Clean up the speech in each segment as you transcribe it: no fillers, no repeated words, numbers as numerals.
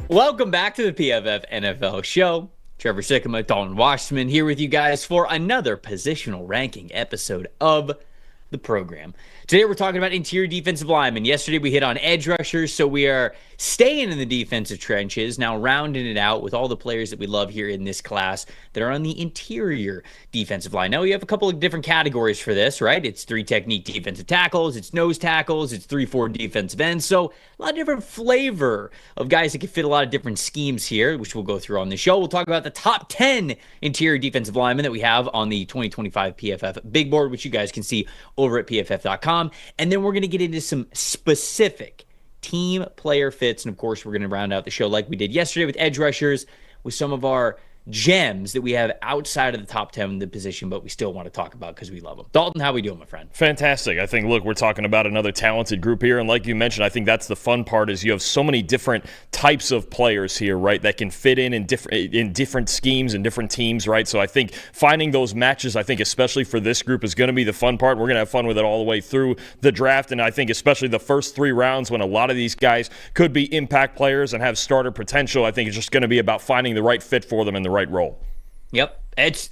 Welcome back to the PFF NFL show. Trevor, Sikkema, Dalton, Wasserman here with you guys for another positional ranking episode of the program. Today we're talking about interior defensive linemen. Yesterday we hit on edge rushers, so we are staying in the defensive trenches, now rounding it out with all the players that we love here in this class that are on the interior defensive line. Now we have a couple of different categories for this, right? It's 3 technique defensive tackles, it's nose tackles, it's 3-4 defensive ends. So a lot of different flavor of guys that can fit a lot of different schemes here, which we'll go through on the show. We'll talk about the top 10 interior defensive linemen that we have on the 2025 PFF big board, which you guys can see over at pff.com. And then we're going to get into some specific team player fits. And of course, we're going to round out the show like we did yesterday with edge rushers, with some of our gems that we have outside of the top 10 in the position, but we still want to talk about because we love them. Dalton, how we doing, my friend? Fantastic. I think, look, we're talking about another talented group here, and like you mentioned, I think that's the fun part is you have so many different types of players here, right, that can fit in different schemes and different teams, right? So I think finding those matches, I think especially for this group, is going to be the fun part. We're going to have fun with it all the way through the draft, and I think especially the first 3 rounds when a lot of these guys could be impact players and have starter potential, I think it's just going to be about finding the right fit for them in the right role. Yep. It's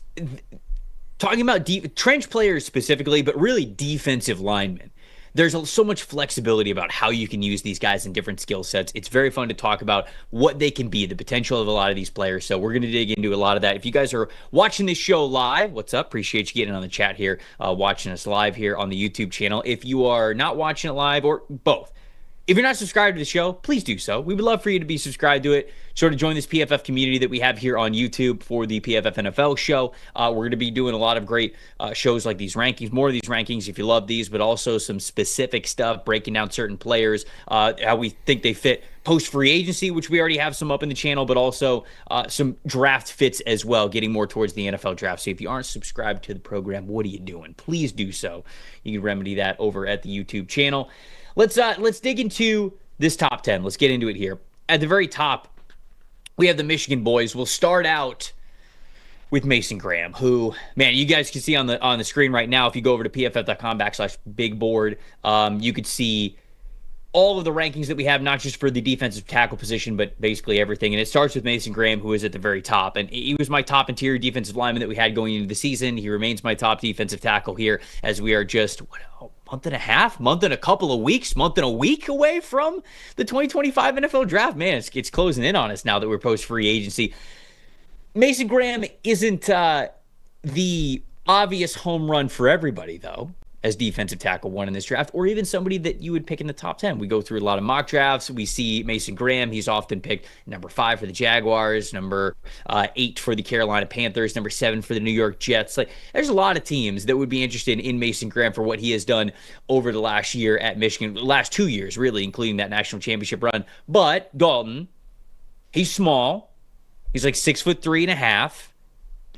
talking about trench players specifically, but really defensive linemen. There's so much flexibility about how you can use these guys in different skill sets. It's very fun to talk about what they can be, the potential of a lot of these players. So we're going to dig into a lot of that. If you guys are watching this show live, what's up? Appreciate you getting on the chat here, watching us live here on the YouTube channel. If you are not watching it live, or both, if you're not subscribed to the show, please do so. We would love for you to be subscribed to it. Sort of join this PFF community that we have here on YouTube for the PFF NFL show. We're going to be doing a lot of great shows like these rankings, more of these rankings if you love these, but also some specific stuff, breaking down certain players, how we think they fit post-free agency, which we already have some up in the channel, but also some draft fits as well, getting more towards the NFL draft. So if you aren't subscribed to the program, what are you doing? Please do so. You can remedy that over at the YouTube channel. Let's dig into this top 10. Let's get into it here. At the very top, we have the Michigan boys. We'll start out with Mason Graham, who, man, you guys can see on the screen right now. If you go over to pff.com/big board, you could see all of the rankings that we have, not just for the defensive tackle position, but basically everything. And it starts with Mason Graham, who is at the very top. And he was my top interior defensive lineman that we had going into the season. He remains my top defensive tackle here as we are just, month and a couple of weeks, month and a week away from the 2025 NFL draft. Man, it's closing in on us now that we're post-free agency. Mason Graham isn't the obvious home run for everybody, though, as defensive tackle 1 in this draft, or even somebody that you would pick in the top 10. We go through a lot of mock drafts. We see Mason Graham. He's often picked number 5 for the Jaguars, number 8 for the Carolina Panthers, number 7 for the New York Jets. Like, there's a lot of teams that would be interested in Mason Graham for what he has done over the last year at Michigan, the last 2 years, really, including that national championship run. But Dalton, he's small. He's like 6'3.5".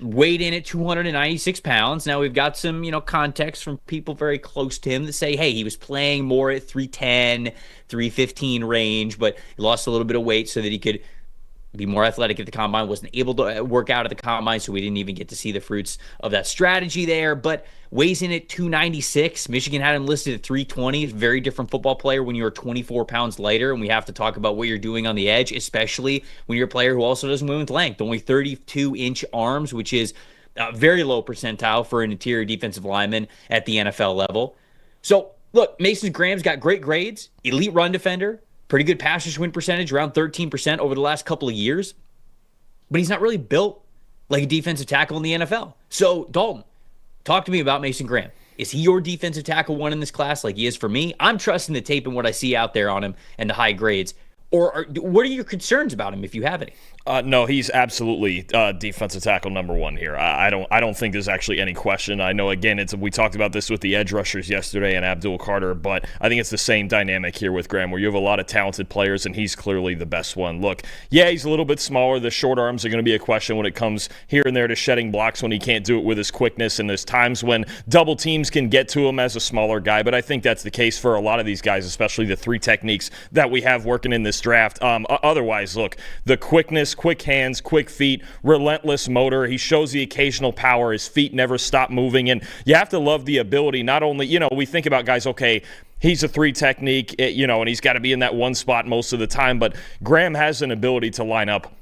Weighed in at 296 pounds. Now, we've got some, context from people very close to him that say, hey, he was playing more at 310, 315 range, but he lost a little bit of weight so that he could be more athletic at the combine, wasn't able to work out at the combine, so we didn't even get to see the fruits of that strategy there, but weighs in at 296. Michigan had him listed at 320. Very different football player when you're 24 pounds lighter, and we have to talk about what you're doing on the edge, especially when you're a player who also doesn't move with length. Only 32-inch arms, which is a very low percentile for an interior defensive lineman at the NFL level. So, look, Mason Graham's got great grades, elite run defender, pretty good pass rush win percentage, around 13% over the last couple of years. But he's not really built like a defensive tackle in the NFL. So, Dalton, talk to me about Mason Graham. Is he your defensive tackle 1 in this class like he is for me? I'm trusting the tape and what I see out there on him and the high grades. Or what are your concerns about him if you have any? No, he's absolutely defensive tackle number 1 here. I don't think there's actually any question. I know, again, we talked about this with the edge rushers yesterday and Abdul Carter, but I think it's the same dynamic here with Graham, where you have a lot of talented players, and he's clearly the best one. Look, yeah, he's a little bit smaller. The short arms are going to be a question when it comes here and there to shedding blocks when he can't do it with his quickness, and there's times when double teams can get to him as a smaller guy, but I think that's the case for a lot of these guys, especially the 3 techniques that we have working in this draft. Otherwise, look, the quickness, quick hands, quick feet, relentless motor. He shows the occasional power. His feet never stop moving. And you have to love the ability, not only, we think about guys, okay, he's a three technique, and he's got to be in that one spot most of the time. But Graham has an ability to line up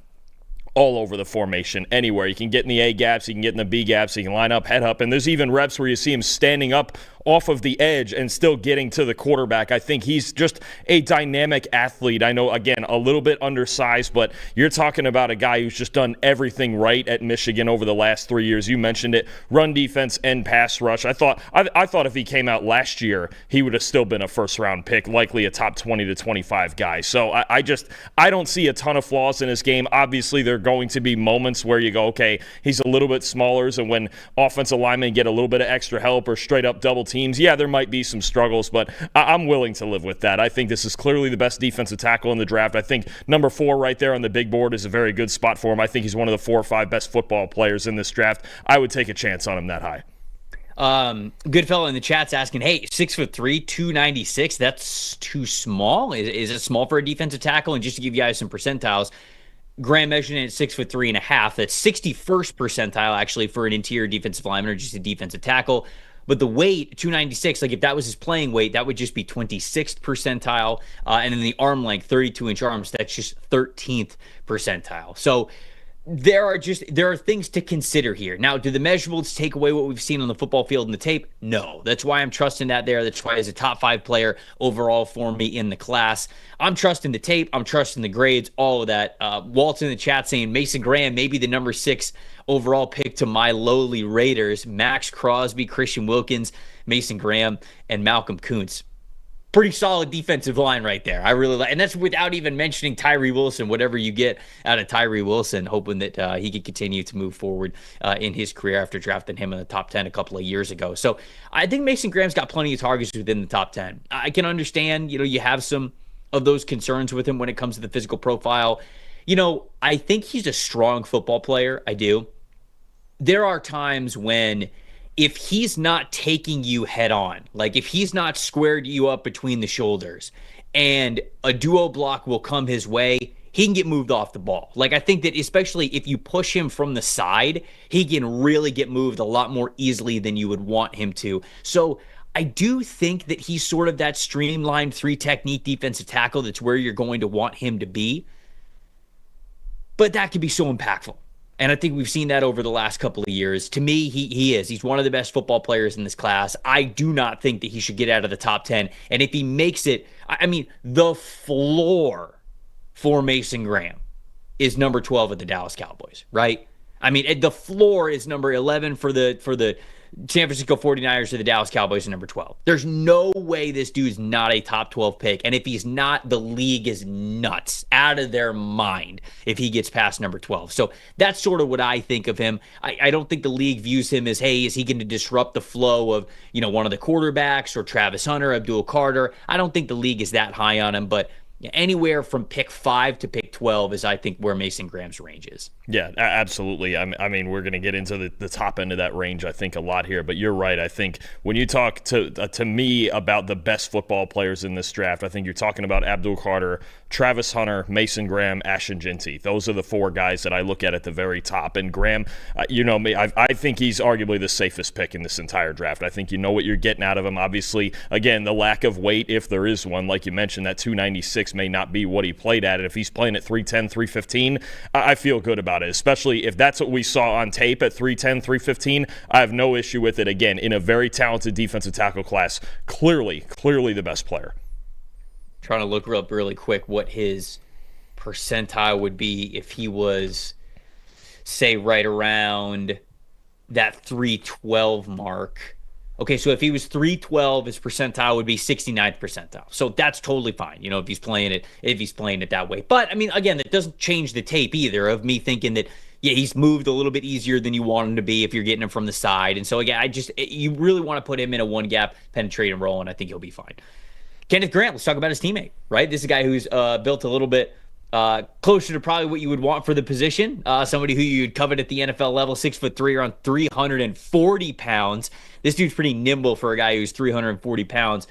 all over the formation, anywhere. You can get in the A gaps, you can get in the B gaps, you can line up, head up, and there's even reps where you see him standing up off of the edge and still getting to the quarterback. I think he's just a dynamic athlete. I know, again, a little bit undersized, but you're talking about a guy who's just done everything right at Michigan over the last 3 years. You mentioned it, run defense and pass rush. I thought if he came out last year, he would have still been a first-round pick, likely a top 20 to 25 guy. So I don't see a ton of flaws in his game. Obviously, there are going to be moments where you go, okay, he's a little bit smaller, so when offensive linemen get a little bit of extra help or straight up double teams, yeah, there might be some struggles, but I'm willing to live with that. I think this is clearly the best defensive tackle in the draft. I think number 4 right there on the big board is a very good spot for him. I think he's one of the 4 or 5 best football players in this draft. I would take a chance on him that high. Good fellow in the chat's asking, hey, 6'3", 296, that's too small? Is it small for a defensive tackle? And just to give you guys some percentiles, Graham measured in at 6'3.5". That's 61st percentile actually for an interior defensive lineman or just a defensive tackle. But the weight, 296, like if that was his playing weight, that would just be 26th percentile. And then the arm length, 32-inch arms, that's just 13th percentile. So there are things to consider here. Now, do the measurables take away what we've seen on the football field and the tape? No. That's why I'm trusting that there. That's why he's a top 5 player overall for me in the class. I'm trusting the tape. I'm trusting the grades, all of that. Walt's in the chat saying Mason Graham may be the number 6 overall pick to my lowly Raiders. Max Crosby, Christian Wilkins, Mason Graham, and Malcolm Kuntz. Pretty solid defensive line right there. I really like, and that's without even mentioning Tyree Wilson, whatever you get out of Tyree Wilson, hoping that he could continue to move forward in his career after drafting him in the top 10 a couple of years ago. So I think Mason Graham's got plenty of targets within the top 10. I can understand, you have some of those concerns with him when it comes to the physical profile. I think he's a strong football player. I do. There are times when if he's not taking you head on, like if he's not squared you up between the shoulders and a duo block will come his way, he can get moved off the ball. Like I think that especially if you push him from the side, he can really get moved a lot more easily than you would want him to. So I do think that he's sort of that streamlined 3 technique defensive tackle. That's where you're going to want him to be. But that could be so impactful. And I think we've seen that over the last couple of years. To me, he is. He's one of the best football players in this class. I do not think that he should get out of the top 10. And if he makes it, the floor for Mason Graham is number 12 at the Dallas Cowboys, right? The floor is number 11 for the San Francisco 49ers or the Dallas Cowboys are number 12. There's no way this dude's not a top 12 pick. And if he's not, the league is nuts, out of their mind if he gets past number 12. So that's sort of what I think of him. I don't think the league views him as, hey, is he going to disrupt the flow of, one of the quarterbacks or Travis Hunter, Abdul Carter? I don't think the league is that high on him, but anywhere from pick 5 to pick 12 is, I think, where Mason Graham's range is. Yeah, absolutely. We're going to get into the top end of that range, I think, a lot here. But you're right. I think when you talk to me about the best football players in this draft, I think you're talking about Abdul Carter, Travis Hunter, Mason Graham, Ashton Jeanty. Those are the 4 guys that I look at the very top. And Graham, I think he's arguably the safest pick in this entire draft. I think you know what you're getting out of him. Obviously, again, the lack of weight, if there is one, like you mentioned, that 296 may not be what he played at. And if he's playing at 310, 315, I feel good about it, especially if that's what we saw on tape at 310, 315. I have no issue with it. Again, in a very talented defensive tackle class, clearly the best player. Trying to look up really quick what his percentile would be if he was, say, right around that 312 mark. Okay, so if he was 312, his percentile would be 69th percentile. So that's totally fine, if he's playing it that way. But again, that doesn't change the tape either of me thinking that, yeah, he's moved a little bit easier than you want him to be if you're getting him from the side. And so again, you really want to put him in a one gap penetrate and roll, and I think he'll be fine. Kenneth Grant, let's talk about his teammate, right? This is a guy who's built a little bit closer to probably what you would want for the position. Somebody who you'd covet at the NFL level, 6'3", around 340 pounds. This dude's pretty nimble for a guy who's 340 pounds.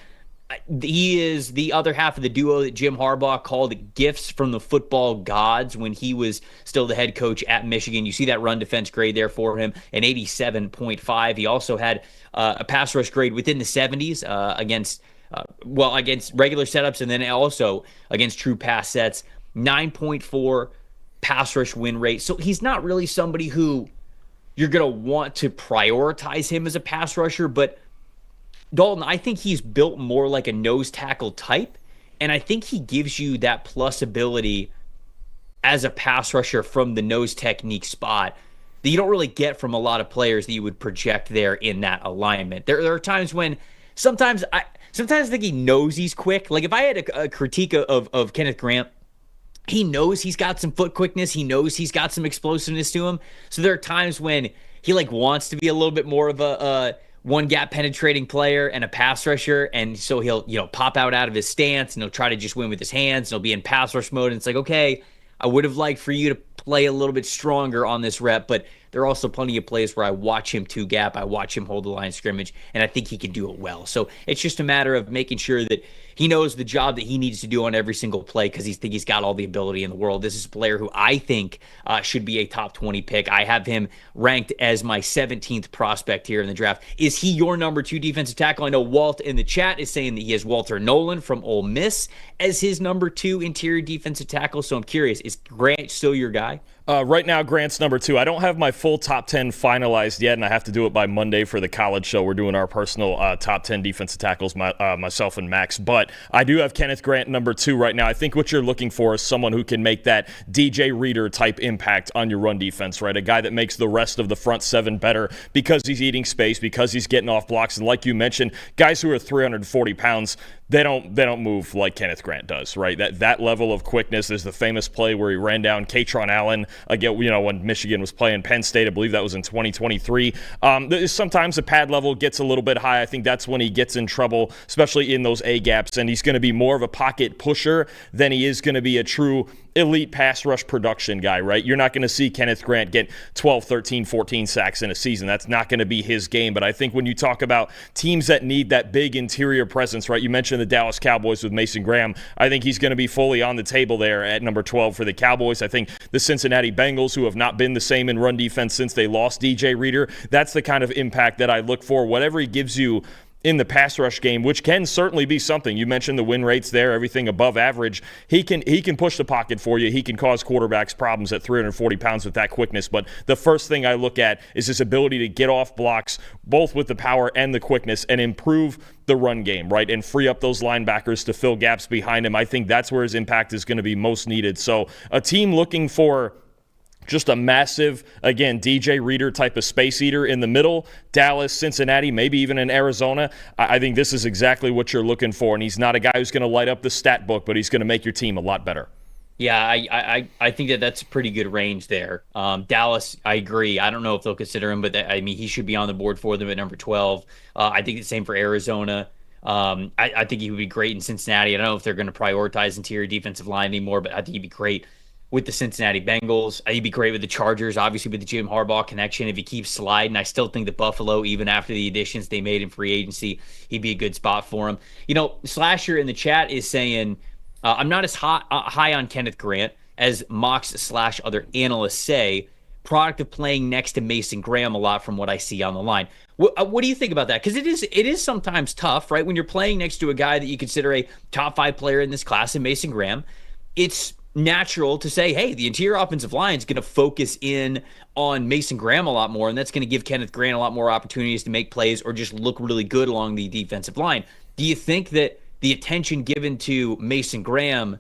He is the other half of the duo that Jim Harbaugh called gifts from the football gods when he was still the head coach at Michigan. You see that run defense grade there for him, an 87.5. He also had a pass rush grade within the 70s against against regular setups and then also against true pass sets. 9.4 pass rush win rate. So he's not really somebody who you're going to want to prioritize him as a pass rusher, but Dalton, I think he's built more like a nose tackle type, and I think he gives you that plus ability as a pass rusher from the nose technique spot that you don't really get from a lot of players that you would project there in that alignment. There are times when sometimes I think he knows he's quick. Like if I had a critique of Kenneth Grant, he knows he's got some foot quickness. He knows he's got some explosiveness to him. So there are times when he wants to be a little bit more of a one gap penetrating player and a pass rusher. And so he'll, pop out of his stance and he'll try to just win with his hands. And he'll be in pass rush mode. And it's like, okay, I would have liked for you to play a little bit stronger on this rep, but there are also plenty of plays where I watch him two gap, I watch him hold the line of scrimmage, and I think he can do it well. So it's just a matter of making sure that he knows the job that he needs to do on every single play because he's got all the ability in the world. This is a player who I think should be a top 20 pick. I have him ranked as my 17th prospect here in the draft. Is he your number 2 defensive tackle? I know Walt in the chat is saying that he has Walter Nolan from Ole Miss as his number 2 interior defensive tackle. So I'm curious, is Grant still your guy? Right now, Grant's number 2. I don't have my full top 10 finalized yet, and I have to do it by Monday for the college show. We're doing our personal top 10 defensive tackles, myself and Max. But I do have Kenneth Grant number 2 right now. I think what you're looking for is someone who can make that DJ Reader type impact on your run defense, right? A guy that makes the rest of the front 7 better because he's eating space, because he's getting off blocks. And like you mentioned, guys who are 340 pounds, they don't move like Kenneth Grant does, right? That level of quickness. There's the famous play where he ran down Katron Allen again, when Michigan was playing Penn State. I believe that was in 2023. Sometimes the pad level gets a little bit high. I think that's when he gets in trouble, especially in those A gaps, and he's going to be more of a pocket pusher than he is going to be a true elite pass rush production guy, right? You're not going to see Kenneth Grant get 12, 13, 14 sacks in a season. That's not going to be his game. But I think when you talk about teams that need that big interior presence, right? You mentioned the Dallas Cowboys with Mason Graham. I think he's going to be fully on the table there at number 12 for the Cowboys. I think the Cincinnati Bengals, who have not been the same in run defense since they lost DJ Reader, that's the kind of impact that I look for. Whatever he gives you in the pass rush game, which can certainly be something. You mentioned the win rates there, everything above average. He can push the pocket for you. He can cause quarterbacks problems at 340 pounds with that quickness. But the first thing I look at is his ability to get off blocks, both with the power and the quickness, and improve the run game, right? And free up those linebackers to fill gaps behind him. I think that's where his impact is going to be most needed. So a team looking for just a massive, again, DJ Reader type of space eater in the middle, Dallas, Cincinnati, maybe even in Arizona. I think this is exactly what you're looking for. And he's not a guy who's going to light up the stat book, but he's going to make your team a lot better. Yeah, I think that's a pretty good range there. Dallas, I agree. I don't know if they'll consider him, but he should be on the board for them at number 12. I think the same for Arizona. I think he would be great in Cincinnati. I don't know if they're going to prioritize interior defensive line anymore, but I think he'd be great with the Cincinnati Bengals. He'd be great with the Chargers, obviously with the Jim Harbaugh connection. If he keeps sliding, I still think that Buffalo, even after the additions they made in free agency, he'd be a good spot for him. Slasher in the chat is saying, I'm not as high on Kenneth Grant as mocks / other analysts say. Product of playing next to Mason Graham a lot from what I see on the line. What do you think about that? Because it is sometimes tough, right? When you're playing next to a guy that you consider a top 5 player in this class, in Mason Graham, it's natural to say, hey, the interior offensive line is going to focus in on Mason Graham a lot more, and that's going to give Kenneth Grant a lot more opportunities to make plays or just look really good along the defensive line. Do you think that the attention given to Mason Graham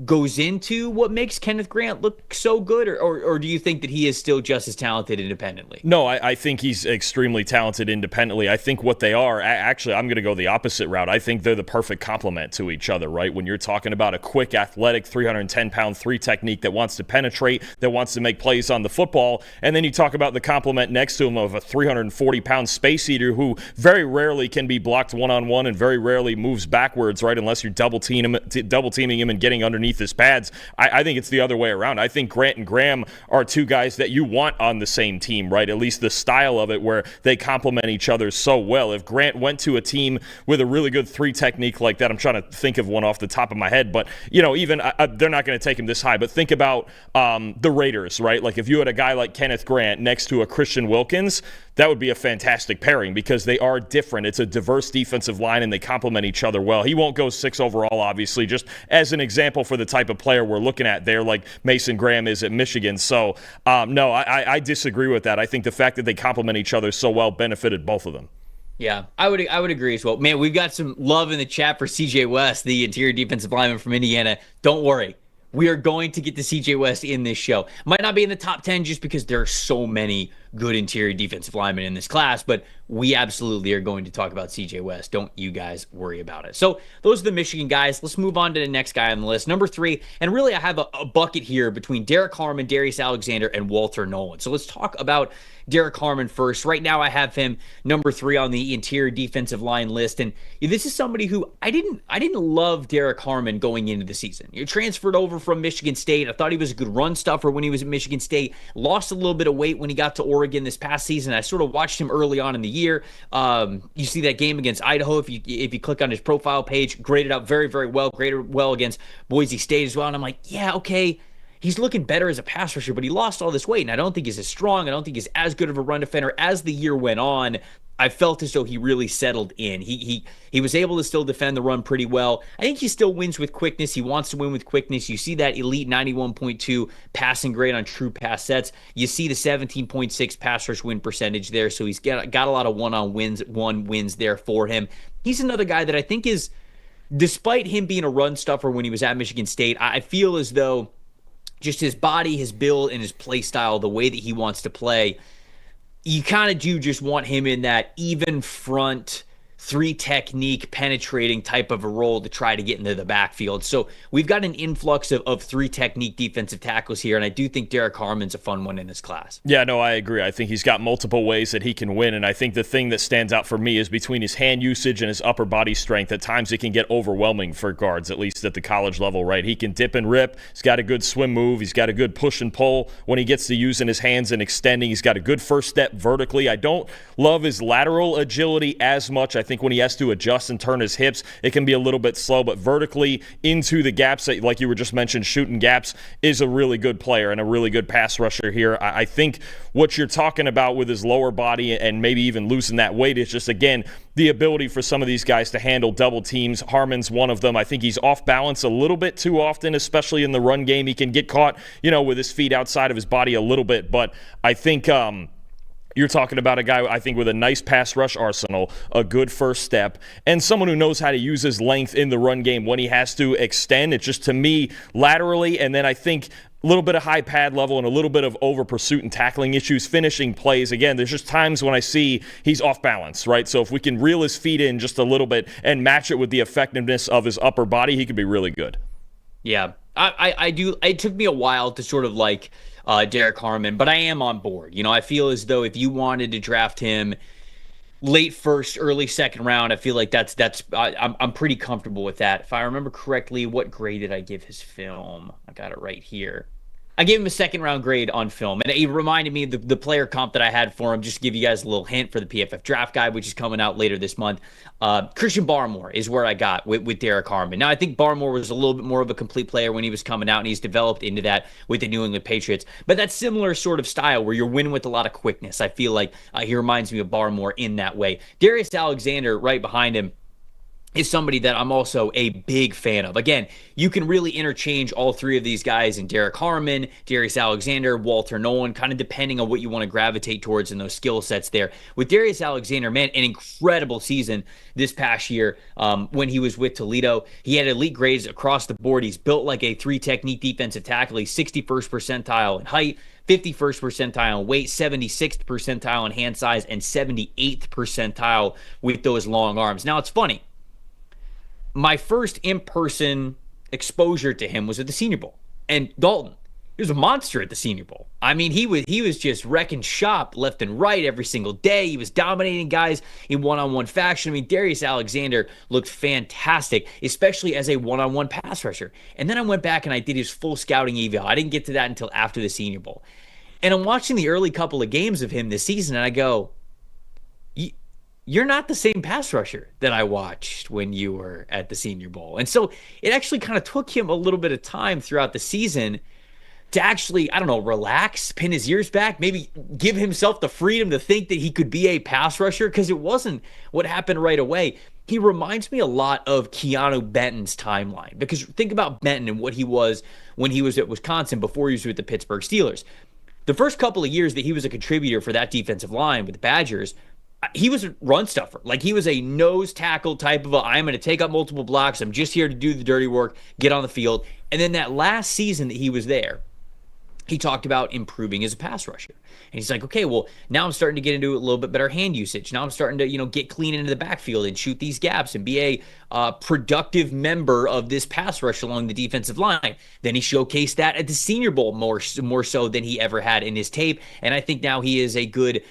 goes into what makes Kenneth Grant look so good, or do you think that he is still just as talented independently? No, I think he's extremely talented independently. I think what they are, actually, I'm going to go the opposite route. I think they're the perfect complement to each other, right? When you're talking about a quick, athletic, 310-pound 3 technique that wants to penetrate, that wants to make plays on the football, and then you talk about the complement next to him of a 340-pound space eater who very rarely can be blocked one-on-one and very rarely moves backwards, right, unless you're double teaming him and getting underneath his pads. I think it's the other way around. I think Grant and Graham are 2 guys that you want on the same team, right? At least the style of it where they complement each other so well. If Grant went to a team with a really good 3 technique like that, I'm trying to think of one off the top of my head, but even they're not going to take him this high, but think about the Raiders, right? Like if you had a guy like Kenneth Grant next to a Christian Wilkins, that would be a fantastic pairing because they are different. It's a diverse defensive line, and they complement each other well. He won't go 6 overall, obviously, just as an example for the type of player we're looking at there, like Mason Graham is at Michigan. So, no, I disagree with that. I think the fact that they complement each other so well benefited both of them. Yeah, I would agree as well. Man, we've got some love in the chat for CJ West, the interior defensive lineman from Indiana. Don't worry. We are going to get to CJ West in this show. Might not be in the top 10 just because there are so many good interior defensive linemen in this class, but we absolutely are going to talk about CJ West. Don't you guys worry about it. So those are the Michigan guys. Let's move on to the next guy on the list. Number 3, and really I have a bucket here between Derek Harmon, Darius Alexander, and Walter Nolan. So let's talk about Derek Harmon first. Right now I have him number 3 on the interior defensive line list, and this is somebody who I didn't love Derek Harmon going into the season. He transferred over from Michigan State. I thought he was a good run stuffer when he was at Michigan State. Lost a little bit of weight when he got to Oregon this past season. I sort of watched him early on in the year. You see that game against Idaho. If you click on his profile page, graded out very, very well. Graded well against Boise State as well. And I'm like, yeah, okay. He's looking better as a pass rusher, but he lost all this weight, and I don't think he's as strong. I don't think he's as good of a run defender. As the year went on, I felt as though he really settled in. He was able to still defend the run pretty well. I think he still wins with quickness. He wants to win with quickness. You see that elite 91.2 passing grade on true pass sets. You see the 17.6 pass rush win percentage there, so he's got a lot of one wins there for him. He's another guy that I think is, despite him being a run stuffer when he was at Michigan State, I feel as though just his body, his build, and his play style, the way that he wants to play, you kind of do just want him in that even front, 3 technique, penetrating type of a role to try to get into the backfield. So we've got an influx of 3 technique defensive tackles here, and I do think Derek Harmon's a fun one in this class. Yeah, no, I agree. I think he's got multiple ways that he can win, and I think the thing that stands out for me is between his hand usage and his upper body strength. At times it can get overwhelming for guards, at least at the college level, right? He can dip and rip. He's got a good swim move. He's got a good push and pull when he gets to using his hands and extending. He's got a good first step vertically. I don't love his lateral agility as much. I think when he has to adjust and turn his hips, it can be a little bit slow, but vertically into the gaps, like you were just mentioned, shooting gaps, is a really good player and a really good pass rusher here. I think what you're talking about with his lower body and maybe even losing that weight is just, again, the ability for some of these guys to handle double teams. Harmon's one of them. I think he's off balance a little bit too often, especially in the run game. He can get caught, with his feet outside of his body a little bit, but I think you're talking about a guy, I think, with a nice pass rush arsenal, a good first step, and someone who knows how to use his length in the run game when he has to extend. It's just, to me, laterally, and then I think a little bit of high pad level and a little bit of over pursuit and tackling issues, finishing plays. Again, there's just times when I see he's off balance, right? So if we can reel his feet in just a little bit and match it with the effectiveness of his upper body, he could be really good. Yeah, I do. It took me a while to sort of like Derek Harmon, but I am on board. I feel as though if you wanted to draft him late first, early second round, I feel like I'm pretty comfortable with that. If I remember correctly, what grade did I give his film? I got it right here. I gave him a second round grade on film, and it reminded me of the player comp that I had for him. Just to give you guys a little hint for the PFF draft guide, which is coming out later this month. Christian Barmore is where I got with Derek Harmon. Now, I think Barmore was a little bit more of a complete player when he was coming out, and he's developed into that with the New England Patriots. But that similar sort of style where you're winning with a lot of quickness. I feel like he reminds me of Barmore in that way. Darius Alexander right behind him is somebody that I'm also a big fan of. Again, you can really interchange all 3 of these guys in Derek Harmon, Darius Alexander, Walter Nolan, kind of depending on what you want to gravitate towards in those skill sets there. With Darius Alexander, man, an incredible season this past year when he was with Toledo. He had elite grades across the board. He's built like a 3 technique defensive tackle. He's 61st percentile in height, 51st percentile in weight, 76th percentile in hand size, and 78th percentile with those long arms. Now, it's funny. My first in-person exposure to him was at the Senior Bowl. And Dalton, he was a monster at the Senior Bowl. I mean, he was just wrecking shop left and right every single day. He was dominating guys in one-on-one fashion. I mean, Darius Alexander looked fantastic, especially as a one-on-one pass rusher. And then I went back and I did his full scouting eval. I didn't get to that until after the Senior Bowl. And I'm watching the early couple of games of him this season, and I go, you're not the same pass rusher that I watched when you were at the Senior Bowl. And so it actually kind of took him a little bit of time throughout the season to actually, I don't know, relax, pin his ears back, maybe give himself the freedom to think that he could be a pass rusher, because it wasn't what happened right away. He reminds me a lot of Keanu Benton's timeline, because think about Benton and what he was when he was at Wisconsin before he was with the Pittsburgh Steelers. The first couple of years that he was a contributor for that defensive line with the Badgers, he was a run stuffer. Like, he was a nose tackle type of I'm going to take up multiple blocks. I'm just here to do the dirty work, get on the field. And then that last season that he was there, he talked about improving as a pass rusher. And he's like, okay, well, now I'm starting to get into a little bit better hand usage. Now I'm starting to, get clean into the backfield and shoot these gaps and be a productive member of this pass rush along the defensive line. Then he showcased that at the Senior Bowl more so than he ever had in his tape. And I think now he is a good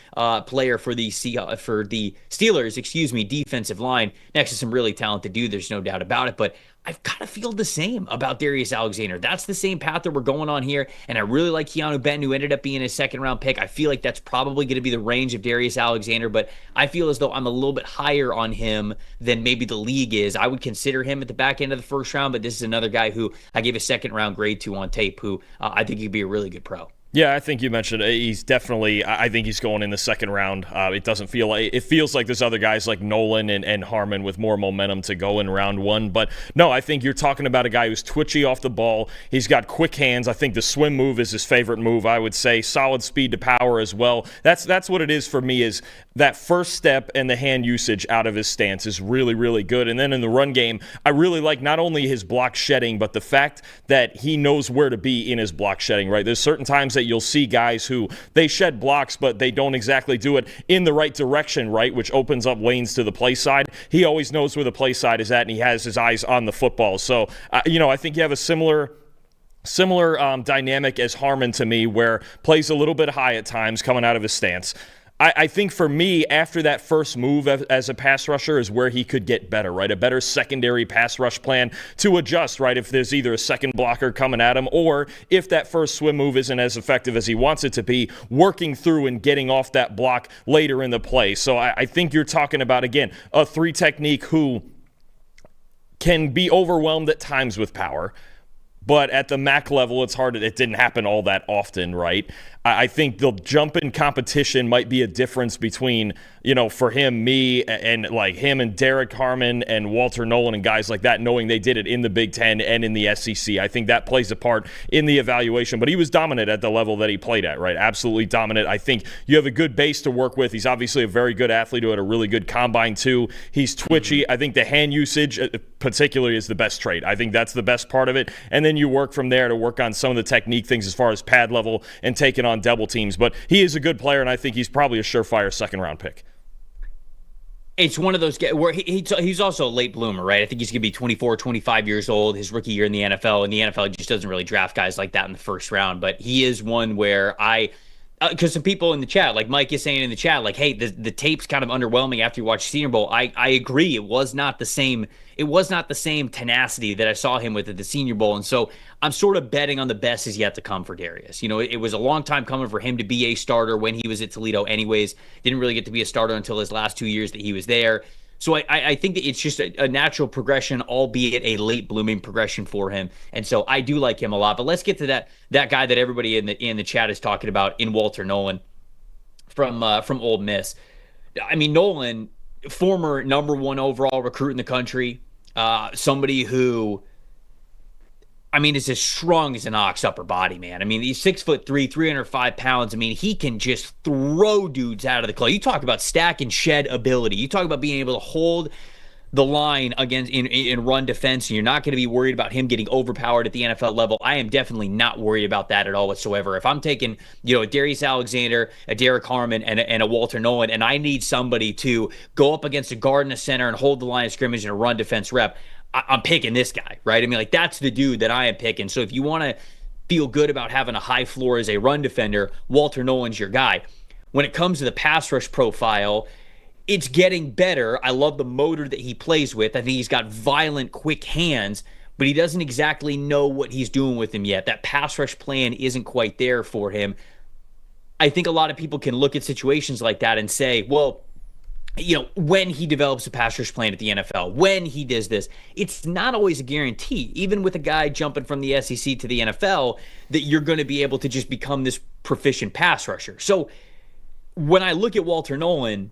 player for the Steelers, defensive line, next to some really talented dude. There's no doubt about it. But I've kind of feel the same about Darius Alexander. That's the same path that we're going on here. And I really like Keanu Benton, who ended up being a second-round pick. I feel like that's probably going to be the range of Darius Alexander, but I feel as though I'm a little bit higher on him than maybe the league is. I would consider him at the back end of the first round, but this is another guy who I gave a second-round grade to on tape, who I think he'd be a really good pro. Yeah, I think you mentioned he's definitely. I think he's going in the second round. It feels like there's other guys like Nolan and Harmon with more momentum to go in round one. But no, I think you're talking about a guy who's twitchy off the ball. He's got quick hands. I think the swim move is his favorite move. I would say solid speed to power as well. That's what it is for me. Is that first step and the hand usage out of his stance is really, really good. And then in the run game, I really like not only his block shedding, but the fact that he knows where to be in his block shedding. Right, there's certain times that you'll see guys who they shed blocks, but they don't exactly do it in the right direction, right, which opens up lanes to the play side. He always knows where the play side is at, and he has his eyes on the football. So, I think you have a similar dynamic as Harmon to me, where plays a little bit high at times coming out of his stance. I think for me, after that first move as a pass rusher is where he could get better, right? A better secondary pass rush plan to adjust, right? If there's either a second blocker coming at him, or if that first swim move isn't as effective as he wants it to be, working through and getting off that block later in the play. So I think you're talking about, again, a three technique who can be overwhelmed at times with power. But at the MAC level, it's hard. It didn't happen all that often, right? I think the jump in competition might be a difference between, for him, me, and like him and Derek Harmon and Walter Nolan and guys like that, knowing they did it in the Big Ten and in the SEC. I think that plays a part in the evaluation. But he was dominant at the level that he played at, right? Absolutely dominant. I think you have a good base to work with. He's obviously a very good athlete who had a really good combine, too. He's twitchy. I think the hand usage, particularly, is the best trait. I think that's the best part of it. And then you work from there to work on some of the technique things as far as pad level and taking on double teams. But he is a good player, and I think he's probably a surefire second-round pick. It's one of those guys where he's also a late bloomer, right? I think he's going to be 24, 25 years old, his rookie year in the NFL, and the NFL just doesn't really draft guys like that in the first round. But he is one where because some people in the chat, like Mike is saying in the chat, like, hey, the tape's kind of underwhelming after you watch Senior Bowl. I agree. It was not the same tenacity that I saw him with at the Senior Bowl. And so I'm sort of betting on the best is yet to come for Darius. It was a long time coming for him to be a starter when he was at Toledo anyways. Didn't really get to be a starter until his last 2 years that he was there. So I think that it's just a natural progression, albeit a late blooming progression for him. And so I do like him a lot. But let's get to that guy that everybody in the chat is talking about in Walter Nolan from Ole Miss. I mean, Nolan, former number one overall recruit in the country, somebody who, I mean, is as strong as an ox upper body, man. I mean, he's 6'3", 305 pounds. I mean, he can just throw dudes out of the clay. You talk about stack and shed ability. You talk about being able to hold the line against in run defense, and you're not going to be worried about him getting overpowered at the NFL level. I am definitely not worried about that at all whatsoever. If I'm taking, a Darius Alexander, a Derek Harmon, and a Walter Nolan, and I need somebody to go up against a guard and a center and hold the line of scrimmage in a run defense rep, I'm picking this guy, right? I mean, like, that's the dude that I am picking. So if you want to feel good about having a high floor as a run defender, Walter Nolan's your guy. When it comes to the pass rush profile, it's getting better. I love the motor that he plays with. I think he's got violent, quick hands, but he doesn't exactly know what he's doing with them yet. That pass rush plan isn't quite there for him. I think a lot of people can look at situations like that and say, well, when he develops a pass rush plan at the NFL, when he does this, it's not always a guarantee. Even with a guy jumping from the SEC to the NFL, that you're going to be able to just become this proficient pass rusher. So when I look at Walter Nolan,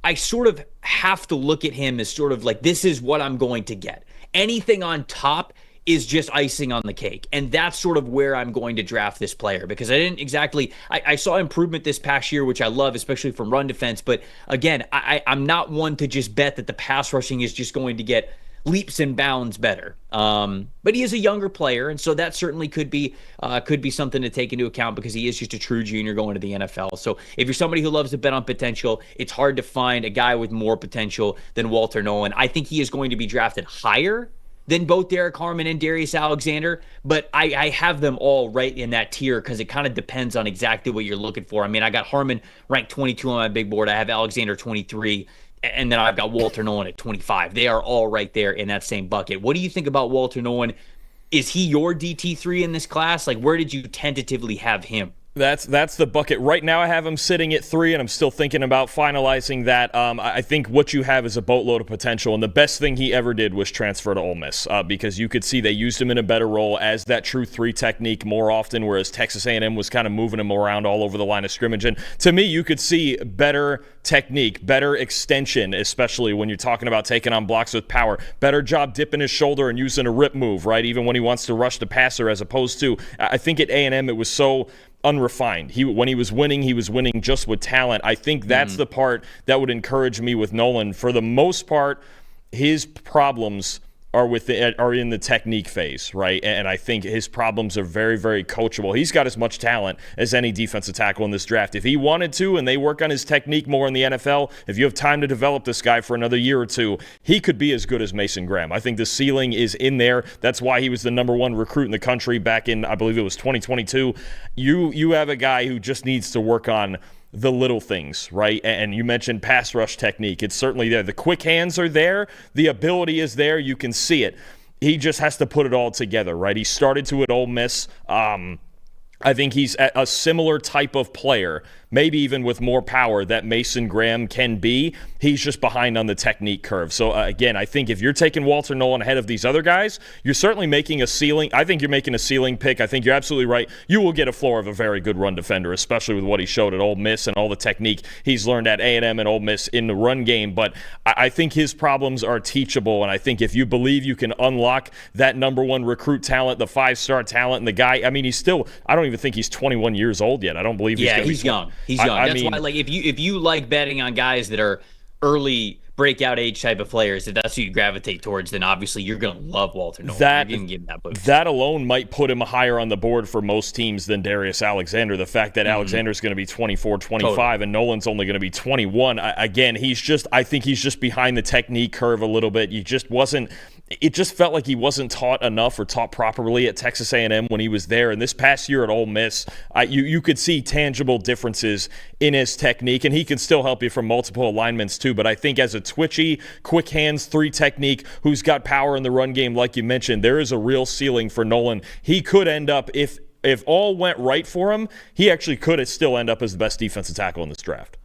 I sort of have to look at him as sort of like, this is what I'm going to get. Anything on top is just icing on the cake. And that's sort of where I'm going to draft this player, because I saw improvement this past year, which I love, especially from run defense. But again, I'm not one to just bet that the pass rushing is just going to get leaps and bounds better. But he is a younger player, and so that certainly could be something to take into account, because he is just a true junior going to the NFL. So if you're somebody who loves to bet on potential, it's hard to find a guy with more potential than Walter Nolan. I think he is going to be drafted higher than both Derek Harmon and Darius Alexander, but I have them all right in that tier, because it kind of depends on exactly what you're looking for. I mean, I got Harmon ranked 22 on my big board. I have Alexander 23. And then I've got Walter Nolan at 25. They are all right there in that same bucket. What do you think about Walter Nolan? Is he your DT3 in this class? Like, where did you tentatively have him? That's the bucket. Right now I have him sitting at 3, and I'm still thinking about finalizing that. I think what you have is a boatload of potential, and the best thing he ever did was transfer to Ole Miss, because you could see they used him in a better role as that true 3 technique more often, whereas Texas A&M was kind of moving him around all over the line of scrimmage. And to me, you could see better technique, better extension, especially when you're talking about taking on blocks with power, better job dipping his shoulder and using a rip move, right, even when he wants to rush the passer, as opposed to, I think at A&M it was so unrefined. When he was winning just with talent. I think that's the part that would encourage me with Nolan. For the most part, his problems are in the technique phase, right? And I think his problems are very, very coachable. He's got as much talent as any defensive tackle in this draft. If he wanted to, and they work on his technique more in the NFL, if you have time to develop this guy for another year or two, he could be as good as Mason Graham. I think the ceiling is in there. That's why he was the number 1 recruit in the country back in, I believe it was 2022. You have a guy who just needs to work on the little things, right? And you mentioned pass rush technique. It's certainly there. The quick hands are there. The ability is there. You can see it. He just has to put it all together, right? He started to at Ole Miss. I think he's a similar type of player, maybe even with more power that Mason Graham can be. He's just behind on the technique curve. So, again, I think if you're taking Walter Nolan ahead of these other guys, you're certainly making a ceiling. I think you're making a ceiling pick. I think you're absolutely right. You will get a floor of a very good run defender, especially with what he showed at Ole Miss and all the technique he's learned at A&M and Ole Miss in the run game. But I think his problems are teachable, and I think if you believe you can unlock that number 1 recruit talent, the 5-star talent, and the guy, I mean, he's still, I don't even think he's 21 years old yet. I don't believe he's young. He's young. That's why, like, if you like betting on guys that are early breakout age type of players, if that's who you gravitate towards, then obviously you're going to love Walter Nolan. You're going to give him that boost. That alone might put him higher on the board for most teams than Darius Alexander. The fact that Alexander's going to be 24, 25, totally. And Nolan's only going to be 21. Again, I think he's just behind the technique curve a little bit. It just felt like he wasn't taught enough or taught properly at Texas A&M when he was there. And this past year at Ole Miss, you could see tangible differences in his technique, and he can still help you from multiple alignments too. But I think as a twitchy, quick hands 3 technique who's got power in the run game, like you mentioned, there is a real ceiling for Nolan. He could end up, if all went right for him, he actually could still end up as the best defensive tackle in this draft.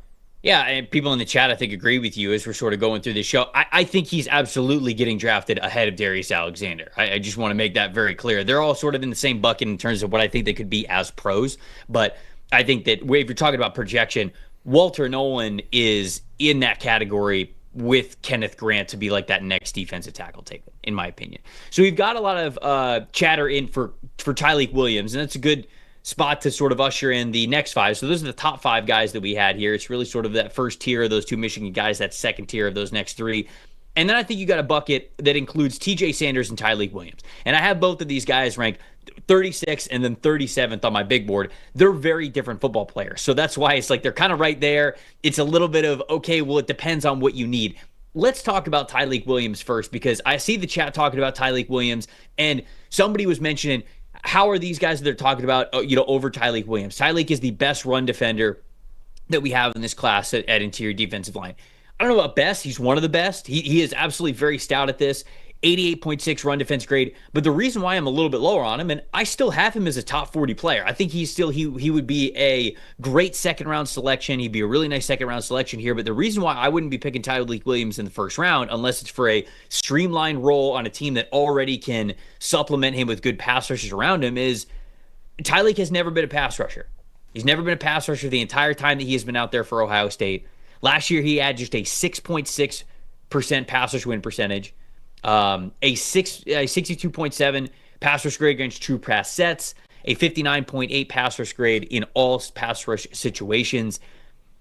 Yeah, and people in the chat, I think, agree with you as we're sort of going through this show. I think he's absolutely getting drafted ahead of Darius Alexander. I just want to make that very clear. They're all sort of in the same bucket in terms of what I think they could be as pros. But I think that if you're talking about projection, Walter Nolan is in that category with Kenneth Grant to be like that next defensive tackle taken, in my opinion. So we've got a lot of chatter in for Tyleik Williams, and that's a good spot to sort of usher in the next 5. So those are the top 5 guys that we had here. It's really sort of that first tier of those 2 Michigan guys, that second tier of those next 3. And then I think you got a bucket that includes TJ Sanders and Tyleik Williams. And I have both of these guys ranked 36th and then 37th on my big board. They're very different football players. So that's why it's like they're kind of right there. It's a little bit of, okay, well, it depends on what you need. Let's talk about Tyleik Williams first, because I see the chat talking about Tyleik Williams, and somebody was mentioning, how are these guys that they're talking about, over Tyleik Williams? Tyleik is the best run defender that we have in this class at interior defensive line. I don't know about best. He's one of the best. He is absolutely very stout at this. 88.6 run defense grade. But the reason why I'm a little bit lower on him, and I still have him as a top 40 player. I think he would be a great second round selection. He'd be a really nice second round selection here. But the reason why I wouldn't be picking Tyleik Williams in the first round, unless it's for a streamlined role on a team that already can supplement him with good pass rushers around him, is Tyleik has never been a pass rusher. He's never been a pass rusher the entire time that he has been out there for Ohio State. Last year, he had just a 6.6% pass rush win percentage, a 62.7 pass rush grade against true pass sets, a 59.8 pass rush grade in all pass rush situations.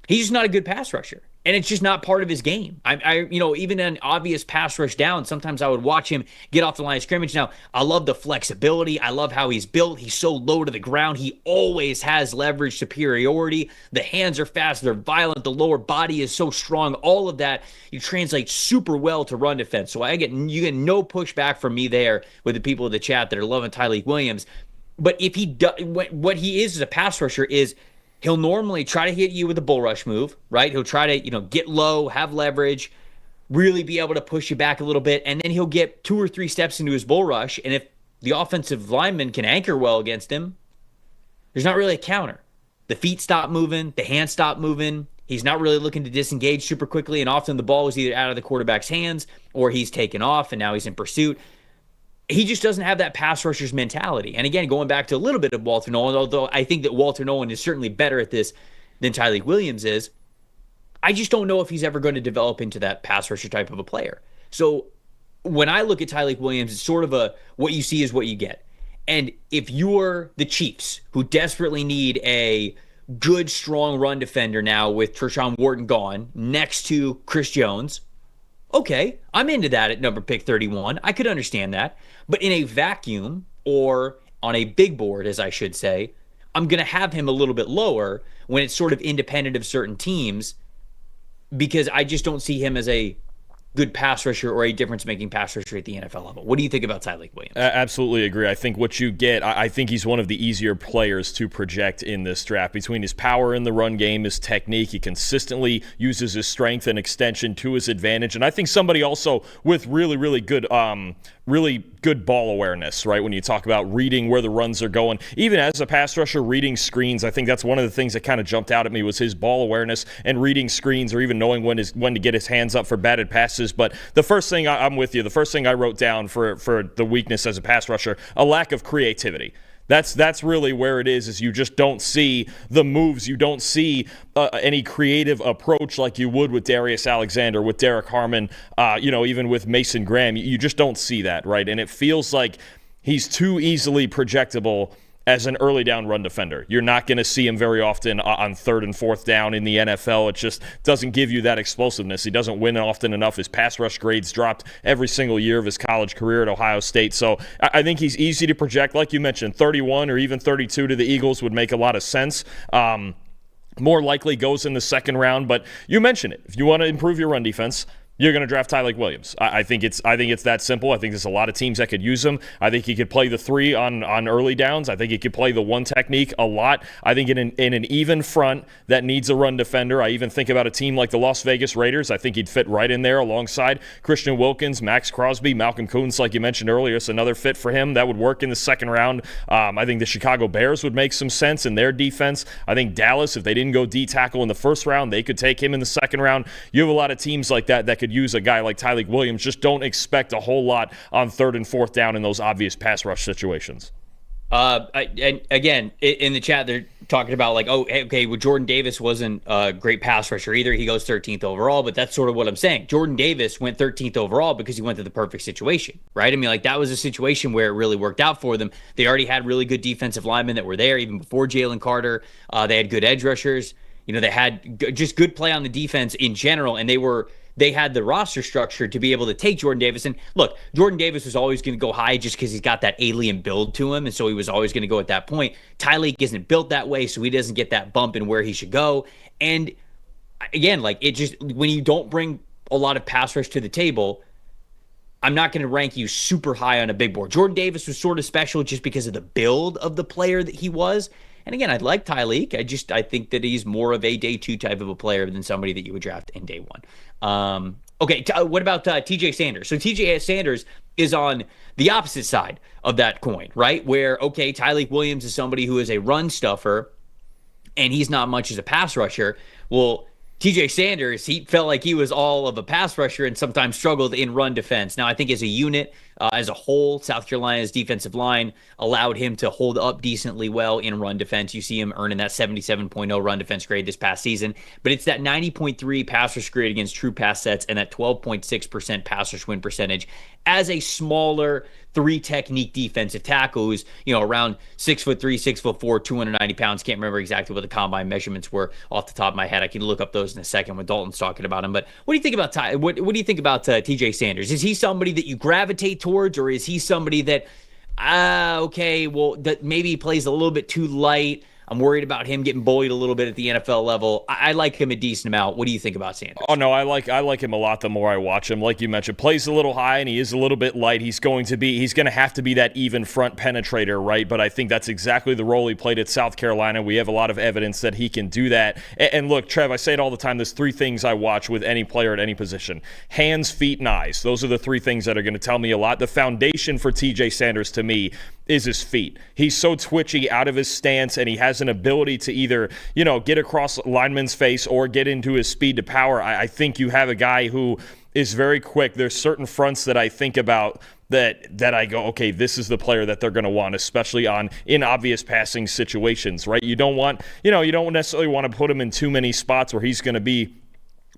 He's just not a good pass rusher, and it's just not part of his game. Even an obvious pass rush down, sometimes I would watch him get off the line of scrimmage. Now, I love the flexibility. I love how he's built. He's so low to the ground. He always has leverage superiority. The hands are fast. They're violent. The lower body is so strong. All of that, you translate super well to run defense. So you get no pushback from me there with the people in the chat that are loving Tyleik Williams. But if he does, what he is as a pass rusher is, he'll normally try to hit you with a bull rush move, right? He'll try to, get low, have leverage, really be able to push you back a little bit, and then he'll get 2 or 3 steps into his bull rush, and if the offensive lineman can anchor well against him, there's not really a counter. The feet stop moving, the hands stop moving, he's not really looking to disengage super quickly, and often the ball is either out of the quarterback's hands or he's taken off and now he's in pursuit. He just doesn't have that pass rusher's mentality. And again, going back to a little bit of Walter Nolen, although I think that Walter Nolen is certainly better at this than Tyleik Williams is, I just don't know if he's ever going to develop into that pass rusher type of a player. So when I look at Tyleik Williams, it's sort of what you see is what you get. And if you're the Chiefs, who desperately need a good, strong run defender now with Tershawn Wharton gone, next to Chris Jones, okay, I'm into that at number pick 31. I could understand that. But in a vacuum, or on a big board, as I should say, I'm going to have him a little bit lower when it's sort of independent of certain teams, because I just don't see him as a good pass rusher or a difference-making pass rusher at the NFL level. What do you think about Tyleik Williams? Absolutely agree. I think what you get, I think he's one of the easier players to project in this draft. Between his power in the run game, his technique, he consistently uses his strength and extension to his advantage. And I think somebody also with really good ball awareness, right? When you talk about reading where the runs are going, even as a pass rusher, reading screens, I think that's one of the things that kind of jumped out at me was his ball awareness and reading screens, or even knowing when to get his hands up for batted passes. But the first thing, I'm with you, the first thing I wrote down for the weakness as a pass rusher, a lack of creativity. That's really where it is you just don't see the moves. You don't see any creative approach like you would with Darius Alexander, with Derek Harmon, even with Mason Graham. You just don't see that, right? And it feels like he's too easily projectable as an early down run defender. You're not going to see him very often on third and fourth down in the NFL. It just doesn't give you that explosiveness. He doesn't win often enough. His pass rush grades dropped every single year of his college career at Ohio State. So I think he's easy to project. Like you mentioned, 31 or even 32 to the Eagles would make a lot of sense. More likely goes in the second round, but you mentioned it. If you want to improve your run defense, you're going to draft Tyleik Williams. I think it's that simple. I think there's a lot of teams that could use him. I think he could play the 3 on early downs. I think he could play the 1 technique a lot. I think in an even front that needs a run defender, I even think about a team like the Las Vegas Raiders. I think he'd fit right in there alongside Christian Wilkins, Max Crosby, Malcolm Koonce, like you mentioned earlier. It's another fit for him. That would work in the second round. I think the Chicago Bears would make some sense in their defense. I think Dallas, if they didn't go D tackle in the first round, they could take him in the second round. You have a lot of teams like that could use a guy like Tyleik Williams. Just don't expect a whole lot on third and fourth down in those obvious pass rush situations. And again, in the chat, they're talking about like, well, Jordan Davis wasn't a great pass rusher either. He goes 13th overall, but that's sort of what I'm saying. Jordan Davis went 13th overall because he went to the perfect situation, right? I mean, like that was a situation where it really worked out for them. They already had really good defensive linemen that were there even before Jalen Carter. They had good edge rushers. They had just good play on the defense in general, and they had the roster structure to be able to take Jordan Davis. And look, Jordan Davis was always going to go high just because he's got that alien build to him, and so he was always going to go at that point. Tyleik isn't built that way, so he doesn't get that bump in where he should go. And again, like it just, when you don't bring a lot of pass rush to the table, I'm not going to rank you super high on a big board. Jordan Davis was sort of special just because of the build of the player that he was. And again, I like Tyleik. I think that he's more of a day 2 type of a player than somebody that you would draft in day 1. Okay, what about TJ Sanders? So TJ Sanders is on the opposite side of that coin, right? Where, okay, Tyreek Williams is somebody who is a run stuffer, and he's not much as a pass rusher. Well, TJ Sanders, he felt like he was all of a pass rusher and sometimes struggled in run defense. Now, I think as a unit, as a whole, South Carolina's defensive line allowed him to hold up decently well in run defense. You see him earning that 77.0 run defense grade this past season, but it's that 90.3 pass rush grade against true pass sets and that 12.6% pass rush win percentage as a smaller three technique defensive tackle who's, around 6'3", 6'4", 290 pounds. Can't remember exactly what the combine measurements were off the top of my head. I can look up those in a second when Dalton's talking about him. But what do you think about what do you think about TJ Sanders? Is he somebody that you gravitate towards, or is he somebody that that maybe plays a little bit too light? I'm worried about him getting bullied a little bit at the NFL level. I like him a decent amount. What do you think about Sanders? Oh, no, I like him a lot the more I watch him. Like you mentioned, plays a little high and he is a little bit light. He's going to have to be that even front penetrator, right? But I think that's exactly the role he played at South Carolina. We have a lot of evidence that he can do that. And look, Trev, I say it all the time. There's three things I watch with any player at any position: hands, feet, and eyes. Those are the three things that are going to tell me a lot. The foundation for TJ Sanders to me is his feet. He's so twitchy out of his stance, and he has an ability to either, get across lineman's face or get into his speed to power. I think you have a guy who is very quick. There's certain fronts that I think about that I go, okay, this is the player that they're going to want, especially in obvious passing situations, right? You don't necessarily want to put him in too many spots where he's going to be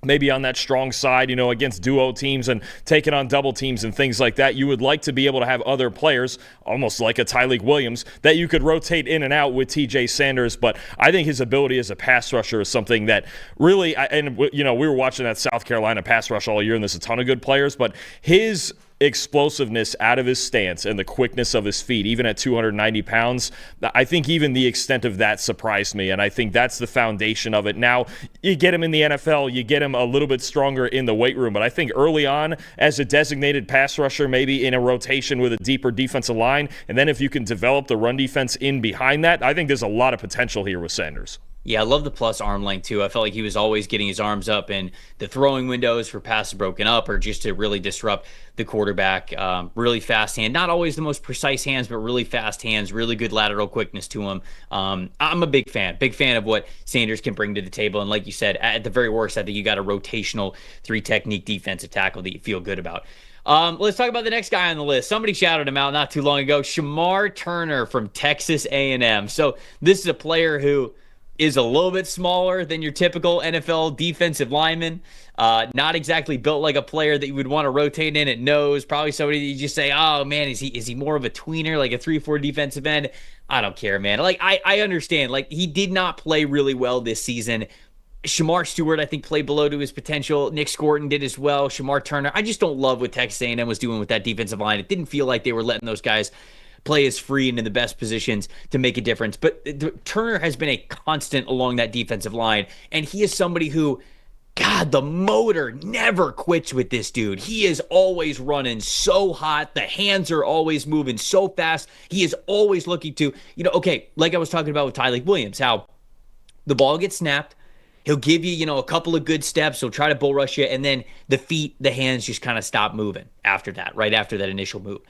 maybe on that strong side, against duo teams and taking on double teams and things like that. You would like to be able to have other players, almost like a Tyreek Williams, that you could rotate in and out with TJ Sanders. But I think his ability as a pass rusher is something that really, we were watching that South Carolina pass rush all year, and there's a ton of good players, but his explosiveness out of his stance and the quickness of his feet, even at 290 pounds, I think even the extent of that surprised me, and I think that's the foundation of it. Now, you get him in the NFL, you get him a little bit stronger in the weight room, but I think early on, as a designated pass rusher, maybe in a rotation with a deeper defensive line, and then if you can develop the run defense in behind that, I think there's a lot of potential here with Sanders. Yeah, I love the plus arm length, too. I felt like he was always getting his arms up in the throwing windows for passes broken up or just to really disrupt the quarterback. Really fast hand. Not always the most precise hands, but really fast hands. Really good lateral quickness to him. I'm a big fan. Big fan of what Sanders can bring to the table. And like you said, at the very worst, I think you got a rotational three-technique defensive tackle that you feel good about. Let's talk about the next guy on the list. Somebody shouted him out not too long ago. Shemar Turner from Texas A&M. So this is a player who is a little bit smaller than your typical NFL defensive lineman. Not exactly built like a player that you would want to rotate in at nose. Probably somebody that you just say, oh, man, is he more of a tweener, like a 3-4 defensive end? I don't care, man. Like, I understand. Like, he did not play really well this season. Shamar Stewart, I think, played below to his potential. Nick Scorton did as well. Shemar Turner, I just don't love what Texas A&M was doing with that defensive line. It didn't feel like they were letting those guys play as free and in the best positions to make a difference. But Turner has been a constant along that defensive line, and he is somebody who, God, the motor never quits with this dude. He is always running so hot. The hands are always moving so fast. He is always looking to, okay, like I was talking about with Tyreek Williams, how the ball gets snapped. He'll give you, a couple of good steps. He'll try to bull rush you, and then the feet, the hands just kind of stop moving after that, right after that initial move.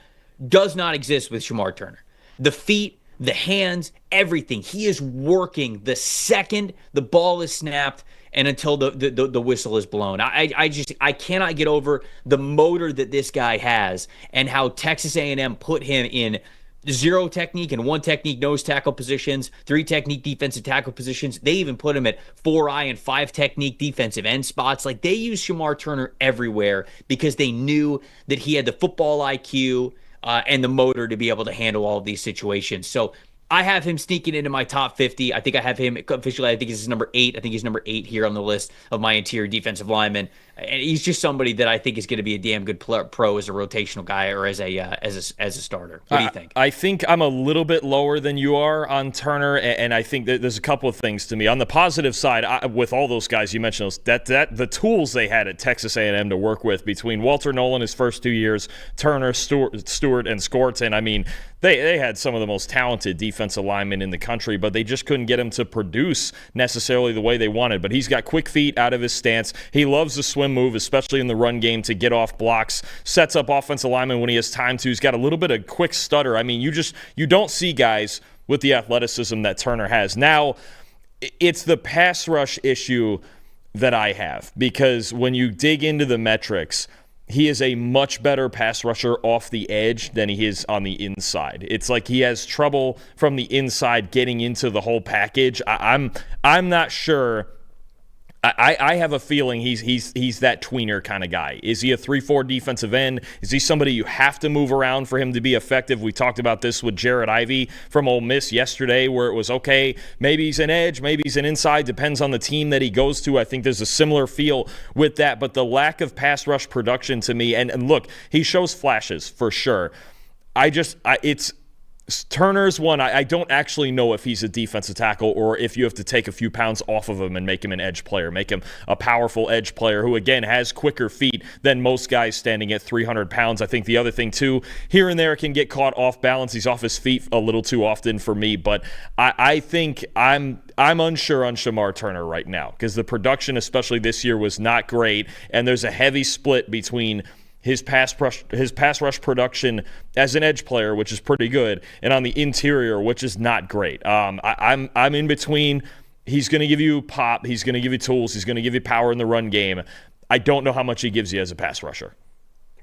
Does not exist with Shemar Turner. The feet, the hands, everything. He is working the second the ball is snapped and until the whistle is blown. I cannot get over the motor that this guy has and how Texas A&M put him in 0 technique and 1 technique nose tackle positions, 3 technique defensive tackle positions. They even put him at 4-eye and 5 technique defensive end spots. Like, they use Shemar Turner everywhere because they knew that he had the football IQ and the motor to be able to handle all of these situations. So I have him sneaking into my top 50. I think I have him officially, I think he's number 8. I think he's number 8 here on the list of my interior defensive linemen. And he's just somebody that I think is going to be a damn good pro as a rotational guy or as a starter. What do you think? I think I'm a little bit lower than you are on Turner, and I think that there's a couple of things to me. On the positive side, with all those guys you mentioned, that the tools they had at Texas A&M to work with between Walter Nolan his first 2 years, Turner, Stewart, and Scorton. I mean, they had some of the most talented defensive linemen in the country, but they just couldn't get him to produce necessarily the way they wanted. But he's got quick feet out of his stance. He loves the swim swim move, especially in the run game, to get off blocks, sets up offensive linemen when he has time to. He's got a little bit of quick stutter. I mean, you don't see guys with the athleticism that Turner has. Now, it's the pass rush issue that I have, because when you dig into the metrics, he is a much better pass rusher off the edge than he is on the inside. It's like he has trouble from the inside getting into the whole package. I'm not sure. I have a feeling he's that tweener kind of guy. Is he a 3-4 defensive end? Is he somebody you have to move around for him to be effective? We talked about this with Jared Ivey from Ole Miss yesterday, where it was, okay, maybe he's an edge, maybe he's an inside, depends on the team that he goes to. I think there's a similar feel with that, but the lack of pass rush production to me, and look, he shows flashes for sure. It's Turner's one. I don't actually know if he's a defensive tackle or if you have to take a few pounds off of him and make him an edge player, make him a powerful edge player who, again, has quicker feet than most guys standing at 300 pounds. I think the other thing, too, here and there can get caught off balance. He's off his feet a little too often for me, but I think I'm unsure on Shemar Turner right now, because the production, especially this year, was not great, and there's a heavy split between his pass rush production as an edge player, which is pretty good, and on the interior, which is not great. I'm in between. He's going to give you pop. He's going to give you tools. He's going to give you power in the run game. I don't know how much he gives you as a pass rusher.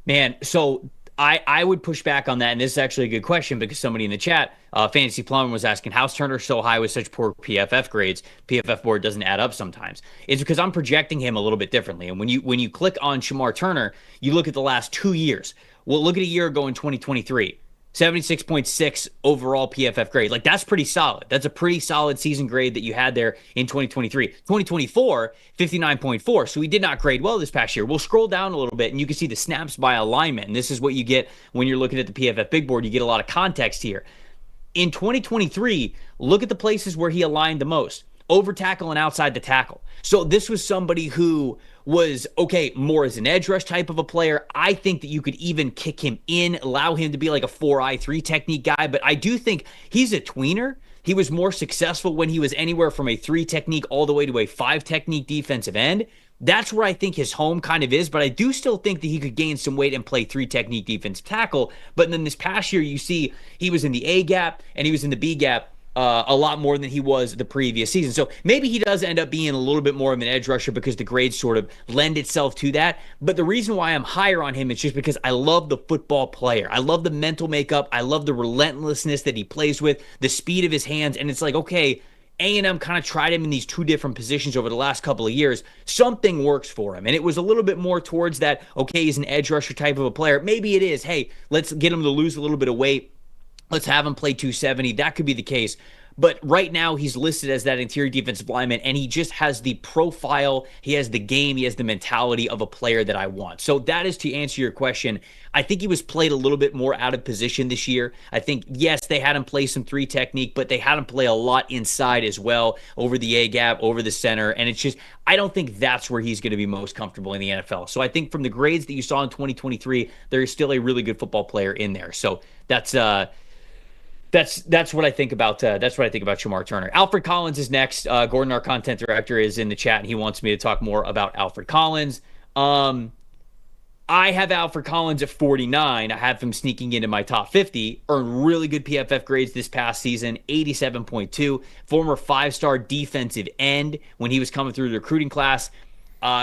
Man, so I would push back on that, and this is actually a good question, because somebody in the chat, Fantasy Plumber, was asking, how's Turner so high with such poor PFF grades? PFF board doesn't add up sometimes. It's because I'm projecting him a little bit differently. And when you click on Shemar Turner, you look at the last 2 years. Well, look at a year ago in 2023. 76.6 overall PFF grade. Like, that's pretty solid. That's a pretty solid season grade that you had there in 2023. 2024, 59.4. So he did not grade well this past year. We'll scroll down a little bit and you can see the snaps by alignment. And this is what you get when you're looking at the PFF big board. You get a lot of context here. In 2023, look at the places where he aligned the most. Over tackle and outside the tackle. So this was somebody who was, okay, more as an edge rush type of a player. I think that you could even kick him in, allow him to be like a 4-I-3 technique guy, but I do think he's a tweener. He was more successful when he was anywhere from a 3 technique all the way to a 5 technique defensive end. That's where I think his home kind of is, but I do still think that he could gain some weight and play 3 technique defensive tackle. But then this past year, you see he was in the A gap and he was in the B gap a lot more than he was the previous season. So maybe he does end up being a little bit more of an edge rusher because the grades sort of lend itself to that. But the reason why I'm higher on him is just because I love the football player. I love the mental makeup. I love the relentlessness that he plays with, the speed of his hands. And it's like, okay, A&M kind of tried him in these 2 different positions over the last couple of years. Something works for him. And it was a little bit more towards that, okay, he's an edge rusher type of a player. Maybe it is, hey, let's get him to lose a little bit of weight. Let's have him play 270. That could be the case. But right now, he's listed as that interior defensive lineman, and he just has the profile, he has the game, he has the mentality of a player that I want. So that is to answer your question. I think he was played a little bit more out of position this year. I think, yes, they had him play some 3 technique, but they had him play a lot inside as well, over the A-gap, over the center, and it's just, I don't think that's where he's going to be most comfortable in the NFL. So I think from the grades that you saw in 2023, there is still a really good football player in there. So that's what I think about. That's what I think about Shemar Turner. Alfred Collins is next. Gordon, our content director, is in the chat, and he wants me to talk more about Alfred Collins. I have Alfred Collins at 49. I have him sneaking into my top 50. Earned really good PFF grades this past season, 87.2. Former 5-star defensive end when he was coming through the recruiting class.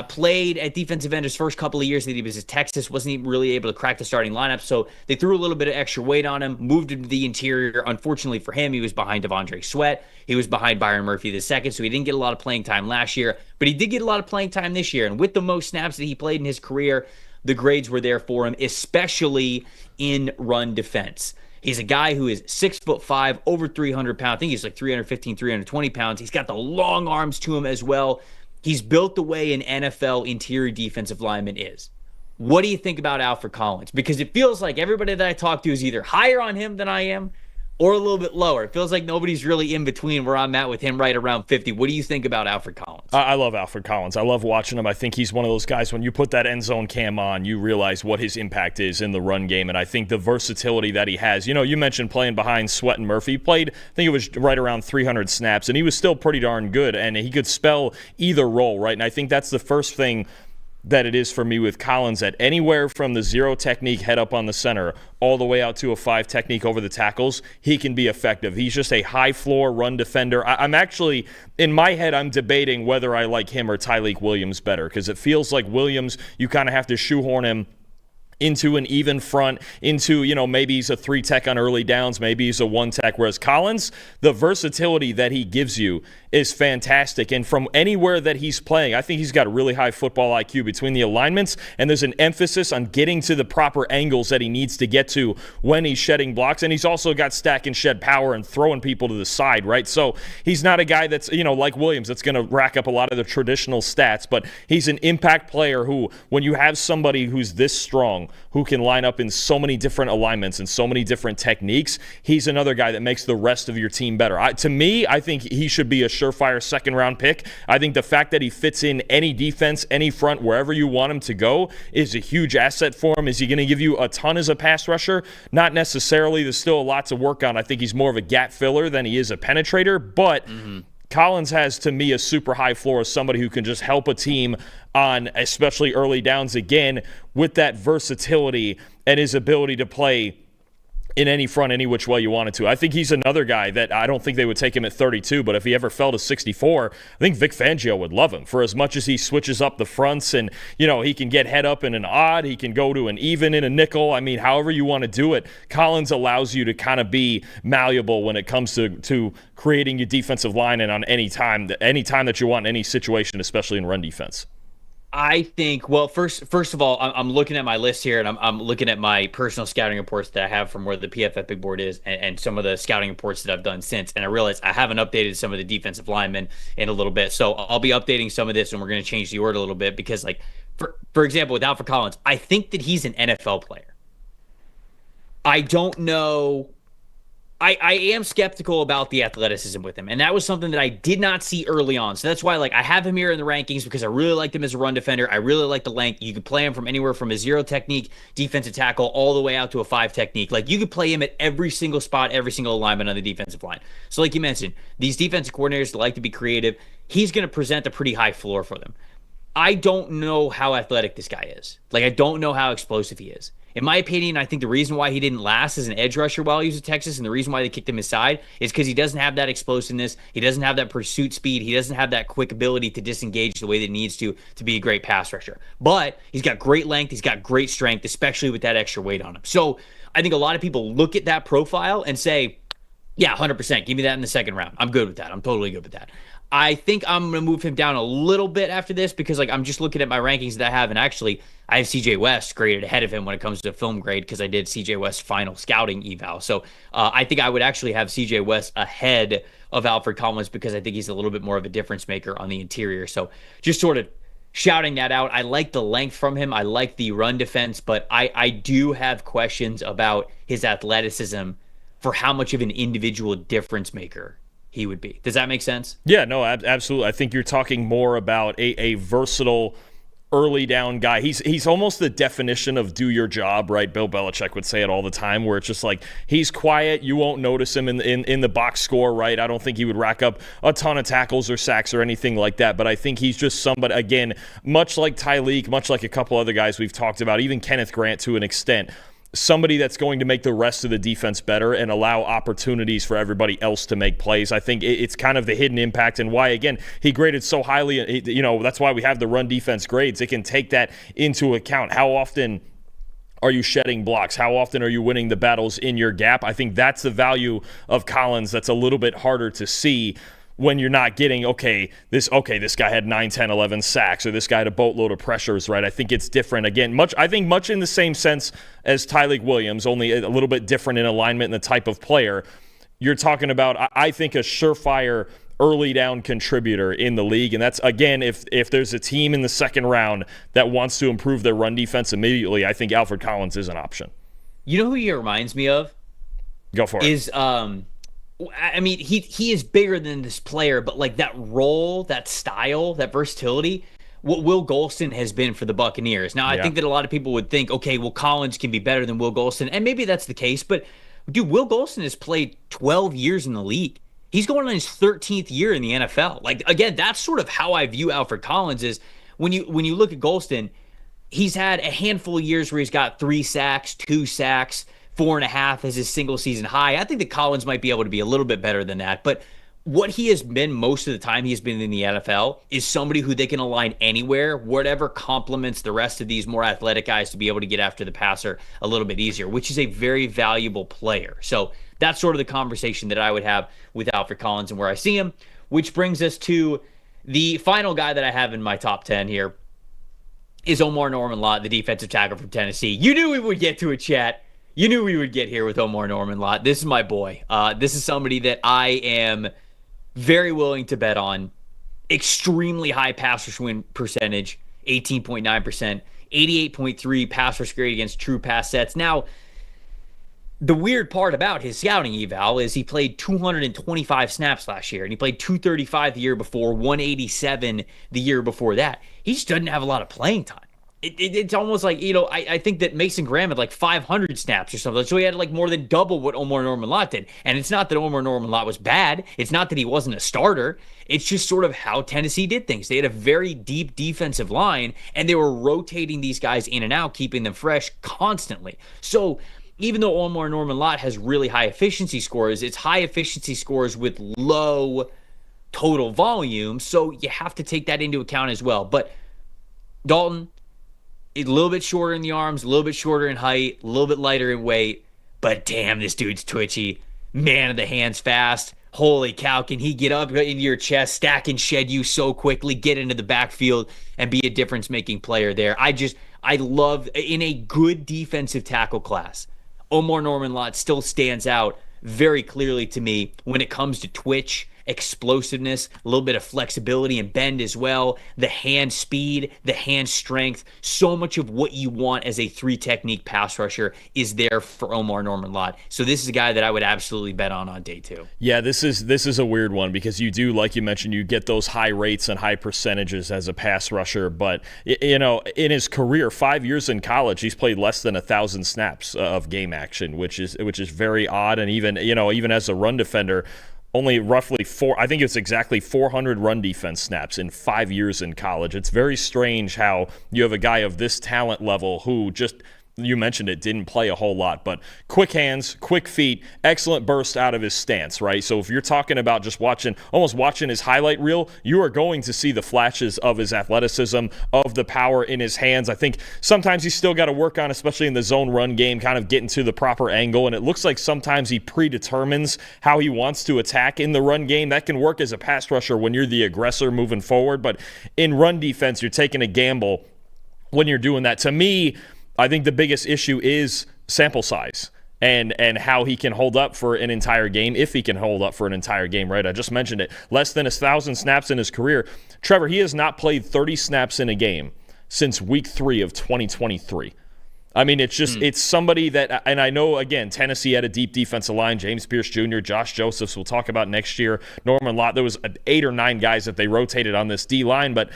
Played at defensive end his first couple of years that he was at Texas, wasn't even really able to crack the starting lineup, so they threw a little bit of extra weight on him, moved him to the interior. Unfortunately for him, he was behind Devondre Sweat. He was behind Byron Murphy II, so he didn't get a lot of playing time last year, but he did get a lot of playing time this year, and with the most snaps that he played in his career, the grades were there for him, especially in run defense. He's a guy who is 6'5", over 300 pounds. I think he's like 315, 320 pounds. He's got the long arms to him as well. He's built the way an NFL interior defensive lineman is. What do you think about Alfred Collins? Because it feels like everybody that I talk to is either higher on him than I am or a little bit lower. It feels like nobody's really in between where I'm at with him right around 50. What do you think about Alfred Collins? I love Alfred Collins. I love watching him. I think he's one of those guys, when you put that end zone cam on, you realize what his impact is in the run game. And I think the versatility that he has, you mentioned playing behind Sweat and Murphy. He played, I think it was right around 300 snaps, and he was still pretty darn good. And he could spell either role, right? And I think that's the first thing that it is for me with Collins, at anywhere from the 0 technique head up on the center all the way out to a 5 technique over the tackles, he can be effective. He's just a high floor run defender. I'm actually, in my head, I'm debating whether I like him or Tyleik Williams better, because it feels like Williams, you kind of have to shoehorn him into an even front, into, maybe he's a 3 tech on early downs, maybe he's a 1 tech, whereas Collins, the versatility that he gives you is fantastic. And from anywhere that he's playing, I think he's got a really high football IQ between the alignments, and there's an emphasis on getting to the proper angles that he needs to get to when he's shedding blocks. And he's also got stack and shed power and throwing people to the side, right? So he's not a guy that's, like Williams, that's going to rack up a lot of the traditional stats, but he's an impact player who, when you have somebody who's this strong, who can line up in so many different alignments and so many different techniques, he's another guy that makes the rest of your team better. To me, I think he should be a surefire second-round pick. I think the fact that he fits in any defense, any front, wherever you want him to go is a huge asset for him. Is he going to give you a ton as a pass rusher? Not necessarily. There's still a lot to work on. I think he's more of a gap filler than he is a penetrator, but Collins has, to me, a super high floor as somebody who can just help a team on especially early downs, again, with that versatility and his ability to play in any front, any which way you wanted to. I think he's another guy that I don't think they would take him at 32, but if he ever fell to 64, I think Vic Fangio would love him for as much as he switches up the fronts and, he can get head up in an odd, he can go to an even in a nickel. I mean, however you want to do it, Collins allows you to kind of be malleable when it comes to creating your defensive line and on any time that you want in any situation, especially in run defense. I think, well, first of all, I'm looking at my list here, and I'm looking at my personal scouting reports that I have from where the PFF big board is, and some of the scouting reports that I've done since. And I realized I haven't updated some of the defensive linemen in a little bit, so I'll be updating some of this, and we're going to change the order a little bit because, for example, with Alfred Collins, I think that he's an NFL player. I don't know. I am skeptical about the athleticism with him, and that was something that I did not see early on. So that's why, I have him here in the rankings because I really liked him as a run defender. I really like the length. You could play him from anywhere from a 0 technique defensive tackle all the way out to a 5 technique. You could play him at every single spot, every single alignment on the defensive line. So like you mentioned, these defensive coordinators like to be creative. He's going to present a pretty high floor for them. I don't know how athletic this guy is. I don't know how explosive he is. In my opinion, I think the reason why he didn't last as an edge rusher while he was at Texas, and the reason why they kicked him aside, is because he doesn't have that explosiveness. He doesn't have that pursuit speed. He doesn't have that quick ability to disengage the way that he needs to be a great pass rusher. But he's got great length. He's got great strength, especially with that extra weight on him. So I think a lot of people look at that profile and say, yeah, 100%. Give me that in the second round. I'm good with that. I'm totally good with that. I think I'm going to move him down a little bit after this because I'm just looking at my rankings that I have, and actually I have CJ West graded ahead of him when it comes to film grade because I did CJ West's final scouting eval. So I think I would actually have CJ West ahead of Alfred Collins because I think he's a little bit more of a difference maker on the interior. So just sort of shouting that out. I like the length from him. I like the run defense, but I do have questions about his athleticism for how much of an individual difference maker he would be. Does that make sense? Yeah, no, absolutely. I think you're talking more about a versatile early down guy. He's almost the definition of do your job, right? Bill Belichick would say it all the time, where it's just he's quiet. You won't notice him in the box score, right? I don't think he would rack up a ton of tackles or sacks or anything like that, but I think he's just somebody, again, much like Tyleik, much like a couple other guys we've talked about, even Kenneth Grant to an extent, somebody that's going to make the rest of the defense better and allow opportunities for everybody else to make plays. I think it's kind of the hidden impact and why, again, he graded so highly. That's why we have the run defense grades. It can take that into account. How often are you shedding blocks? How often are you winning the battles in your gap? I think that's the value of Collins that's a little bit harder to see when you're not getting, this guy had 9, 10, 11 sacks, or this guy had a boatload of pressures, right? I think it's different. Again, much in the same sense as Tyleik Williams, only a little bit different in alignment and the type of player. You're talking about, I think, a surefire early down contributor in the league. And that's, again, if there's a team in the second round that wants to improve their run defense immediately, I think Alfred Collins is an option. You know who he reminds me of? Go for it. He is bigger than this player, but that role, that style, that versatility, what Will Golston has been for the Buccaneers. Now, I think that a lot of people would think, Collins can be better than Will Golston, and maybe that's the case, but dude, Will Golston has played 12 years in the league. He's going on his 13th year in the NFL. Again, that's sort of how I view Alfred Collins is when you look at Golston, he's had a handful of years where he's got 3 sacks, 2 sacks, 4.5 as his single season high. I think that Collins might be able to be a little bit better than that, but what he has been most of the time he's been in the NFL is somebody who they can align anywhere, whatever complements the rest of these more athletic guys to be able to get after the passer a little bit easier, which is a very valuable player. So that's sort of the conversation that I would have with Alfred Collins and where I see him, which brings us to the final guy that I have in my top 10 here is Omar Norman-Lott, the defensive tackle from Tennessee. You knew we would get to it, chat. You knew we would get here with Omar Norman-Lott. This is my boy. This is somebody that I am very willing to bet on. Extremely high pass rush win percentage, 18.9%, 88.3 pass rush grade against true pass sets. Now, the weird part about his scouting eval is he played 225 snaps last year, and he played 235 the year before, 187 the year before that. He just doesn't have a lot of playing time. It's almost like, I think that Mason Graham had like 500 snaps or something. So he had like more than double what Omar Norman-Lott did. And it's not that Omar Norman-Lott was bad. It's not that he wasn't a starter. It's just sort of how Tennessee did things. They had a very deep defensive line, and they were rotating these guys in and out, keeping them fresh constantly. So even though Omar Norman-Lott has really high efficiency scores, it's high efficiency scores with low total volume. So you have to take that into account as well. But Dalton, a little bit shorter in the arms, a little bit shorter in height, a little bit lighter in weight, but damn, this dude's twitchy. Man of the hands fast. Holy cow, can he get up into your chest, stack and shed you so quickly, get into the backfield, and be a difference-making player there. I love, in a good defensive tackle class, Omar Norman-Lott still stands out very clearly to me when it comes to twitch, explosiveness, a little bit of flexibility and bend as well, the hand speed, the hand strength. So much of what you want as a 3-technique pass rusher is there for Omar Norman-Lott. So this is a guy that I would absolutely bet on day 2. Yeah, this is a weird one because you do, like you mentioned, you get those high rates and high percentages as a pass rusher, but in his career, 5 years in college, he's played less than 1,000 snaps of game action, which is very odd. And even as a run defender, only roughly I think it's exactly 400 run defense snaps in 5 years in college. It's very strange how you have a guy of this talent level who just, you mentioned it, didn't play a whole lot, but quick hands, quick feet, excellent burst out of his stance, right? So if you're talking about just almost watching his highlight reel, you are going to see the flashes of his athleticism, of the power in his hands. I think sometimes he's still got to work on, especially in the zone run game, kind of getting to the proper angle, and it looks like sometimes he predetermines how he wants to attack in the run game. That can work as a pass rusher when you're the aggressor moving forward, but in run defense, you're taking a gamble when you're doing that. To me, I think the biggest issue is sample size and how he can hold up for an entire game, if he can hold up for an entire game, right? I just mentioned it. Less than 1,000 snaps in his career. Trevor, he has not played 30 snaps in a game since week 3 of 2023. I mean, it's just, it's somebody that, and I know, again, Tennessee had a deep defensive line, James Pierce Jr., Josh Josephs, we'll talk about next year, Norman-Lott. There was 8 or 9 guys that they rotated on this D-line, but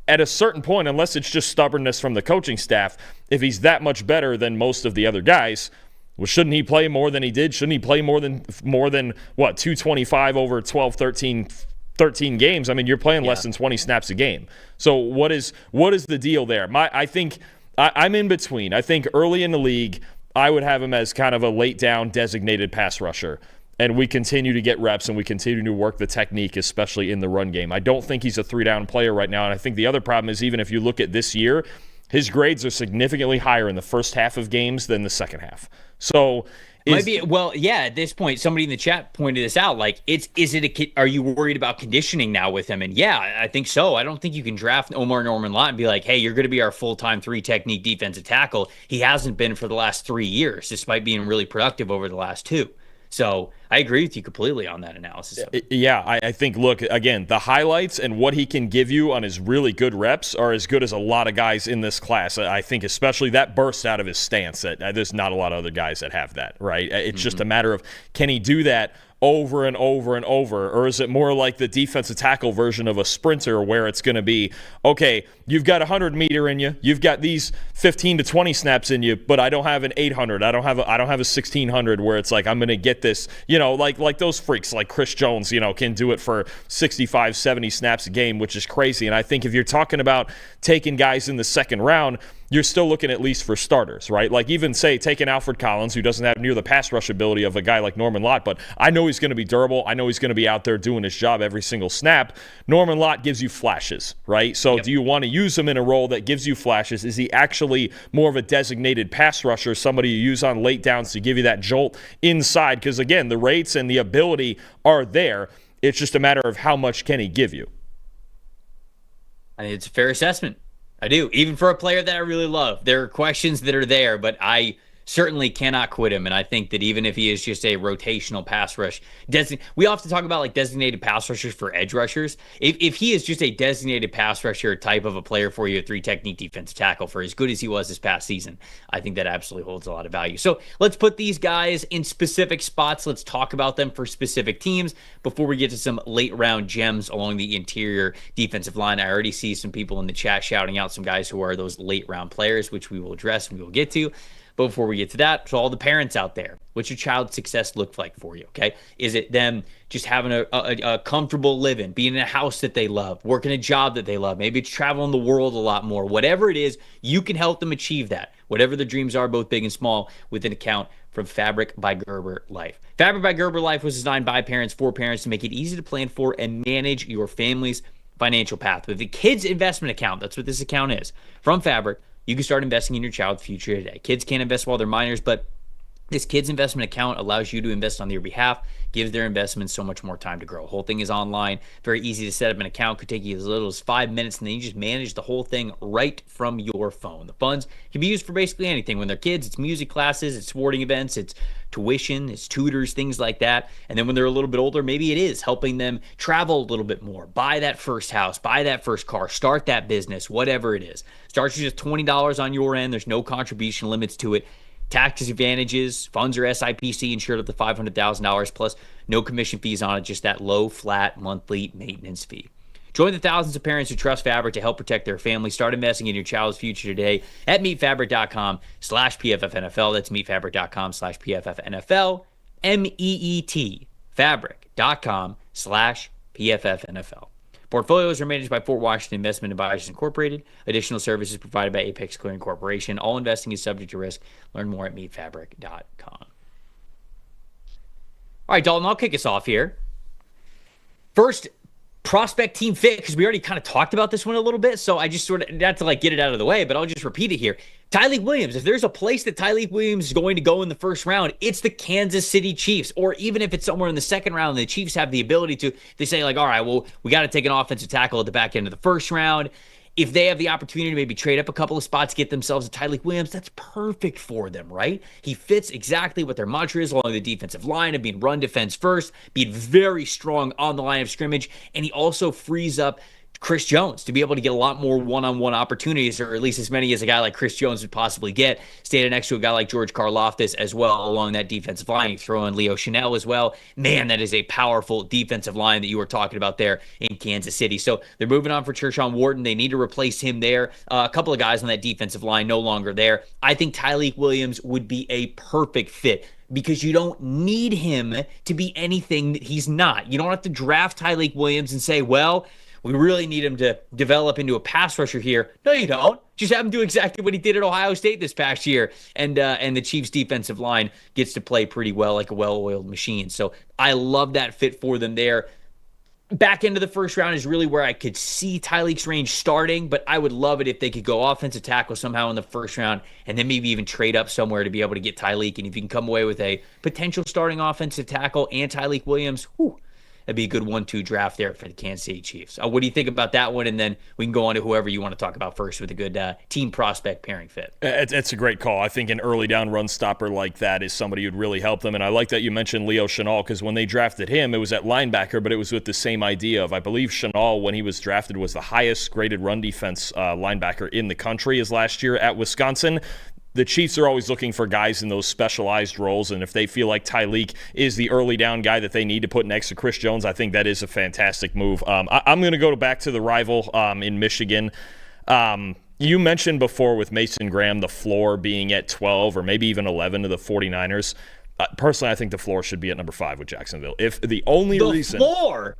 at a certain point, unless it's just stubbornness from the coaching staff, if he's that much better than most of the other guys, well, shouldn't he play more than he did? Shouldn't he play more than 225 over 12, 13 games? I mean, you're playing less than 20 snaps a game. So what is the deal there? I think I'm in between. I think early in the league, I would have him as kind of a late down designated pass rusher. And we continue to get reps and we continue to work the technique, especially in the run game. I don't think he's a 3-down player right now. And I think the other problem is, even if you look at this year, his grades are significantly higher in the first half of games than the second half. So at this point, somebody in the chat pointed this out. Like, are you worried about conditioning now with him? And yeah, I think so. I don't think you can draft Omar Norman-Lott and be like, hey, you're going to be our full-time 3-technique defensive tackle. He hasn't been for the last 3 years, despite being really productive over the last 2. So I agree with you completely on that analysis. Yeah, I think, look, again, the highlights and what he can give you on his really good reps are as good as a lot of guys in this class. I think especially that burst out of his stance, that there's not a lot of other guys that have that, right? It's just a matter of, can he do that over and over and over? Or is it more like the defensive tackle version of a sprinter where it's going to be, okay, you've got a 100-meter in you, you've got these 15 to 20 snaps in you, but I don't have an 800, I don't have a 1600 where it's like I'm going to get this, like those freaks like Chris Jones, can do it for 65, 70 snaps a game, which is crazy. And I think if you're talking about taking guys in the second round, you're still looking at least for starters, right? Like even say taking Alfred Collins, who doesn't have near the pass rush ability of a guy like Norman Lott, but I know he's going to be durable. I know he's going to be out there doing his job every single snap. Norman Lott gives you flashes, right? So Do you want to use him in a role that gives you flashes? Is he actually more of a designated pass rusher, somebody you use on late downs to give you that jolt inside? Because again, the rates and the ability are there. It's just a matter of how much can he give you. I think it's a fair assessment. I do. Even for a player that I really love, there are questions that are there, but I certainly cannot quit him. And I think that even if he is just a rotational pass rush, we often talk about like designated pass rushers for edge rushers. If he is just a designated pass rusher type of a player for you, a 3-technique defensive tackle, for as good as he was this past season, I think that absolutely holds a lot of value. So let's put these guys in specific spots. Let's talk about them for specific teams before we get to some late round gems along the interior defensive line. I already see some people in the chat shouting out some guys who are those late round players, which we will address and we will get to. But before we get to that, to all the parents out there, what's your child's success look like for you, okay? Is it them just having a comfortable living, being in a house that they love, working a job that they love? Maybe it's traveling the world a lot more. Whatever it is, you can help them achieve that. Whatever their dreams are, both big and small, with an account from Fabric by Gerber Life. Fabric by Gerber Life was designed by parents for parents to make it easy to plan for and manage your family's financial path. With the kids investment account, that's what this account is, from Fabric, you can start investing in your child's future today. Kids can't invest while they're minors, but this kids investment account allows you to invest on their behalf, gives their investments so much more time to grow. The whole thing is online, very easy to set up an account, could take you as little as 5 minutes, and then you just manage the whole thing right from your phone. The funds can be used for basically anything. When they're kids, it's music classes, it's sporting events, it's tuition, it's tutors, things like that. And then when they're a little bit older, maybe it is helping them travel a little bit more, buy that first house, buy that first car, start that business, whatever it is. Starts with just $20 on your end. There's no contribution limits to it. Tax advantages, funds are SIPC insured up to $500,000 plus no commission fees on it, just that low, flat monthly maintenance fee. Join the thousands of parents who trust Fabric to help protect their family. Start investing in your child's future today at meetfabric.com/PFFNFL. That's meetfabric.com/PFFNFL. MEET, fabric.com/PFFNFL. Portfolios are managed by Fort Washington Investment Advisors Incorporated. Additional services provided by Apex Clearing Corporation. All investing is subject to risk. Learn more at meetfabric.com. All right, Dalton, I'll kick us off here. First, prospect team fit, because we already kind of talked about this one a little bit, so I just sort of, not to like get it out of the way, but I'll just repeat it here. Tyleik Williams, if there's a place that Tyleik Williams is going to go in the first round, it's the Kansas City Chiefs. Or even if it's somewhere in the second round, the Chiefs have the ability to, they say like, all right, well, we got to take an offensive tackle at the back end of the first round. If they have the opportunity to maybe trade up a couple of spots, get themselves a Tyleik Williams, that's perfect for them, right? He fits exactly what their mantra is along the defensive line of being run defense first, being very strong on the line of scrimmage, and he also frees up Chris Jones to be able to get a lot more one-on-one opportunities, or at least as many as a guy like Chris Jones would possibly get, standing next to a guy like George Karlaftis as well along that defensive line. You throw in Leo Chanel as well. Man, that is a powerful defensive line that you were talking about there in Kansas City. So they're moving on for Tershawn Wharton. They need to replace him there. A couple of guys on that defensive line no longer there. I think Tyleik Williams would be a perfect fit, because you don't need him to be anything that he's not. You don't have to draft Tyleik Williams and say, well, we really need him to develop into a pass rusher here. No, you don't. Just have him do exactly what he did at Ohio State this past year. And the Chiefs defensive line gets to play pretty well, like a well-oiled machine. So I love that fit for them there. Back end of the first round is really where I could see Tyleik's range starting, but I would love it if they could go offensive tackle somehow in the first round and then maybe even trade up somewhere to be able to get Tyleik. And if you can come away with a potential starting offensive tackle and Tyleik Williams, that'd be a good 1-2 draft there for the Kansas City Chiefs. What do you think about that one? And then we can go on to whoever you want to talk about first with a good team prospect pairing fit. It's a great call. I think an early down run stopper like that is somebody who'd really help them. And I like that you mentioned Leo Chanel, because when they drafted him, it was at linebacker, but it was with the same idea of, I believe Chanel, when he was drafted, was the highest graded run defense linebacker in the country his last year at Wisconsin. the Chiefs are always looking for guys in those specialized roles, and if they feel like Tyreek is the early down guy that they need to put next to Chris Jones, I think that is a fantastic move. I'm going to go back to the rival in Michigan. You mentioned before with Mason Graham the floor being at 12 or maybe even 11 to the 49ers. Personally, I think the floor should be at number 5 with Jacksonville. If the only reason... The floor?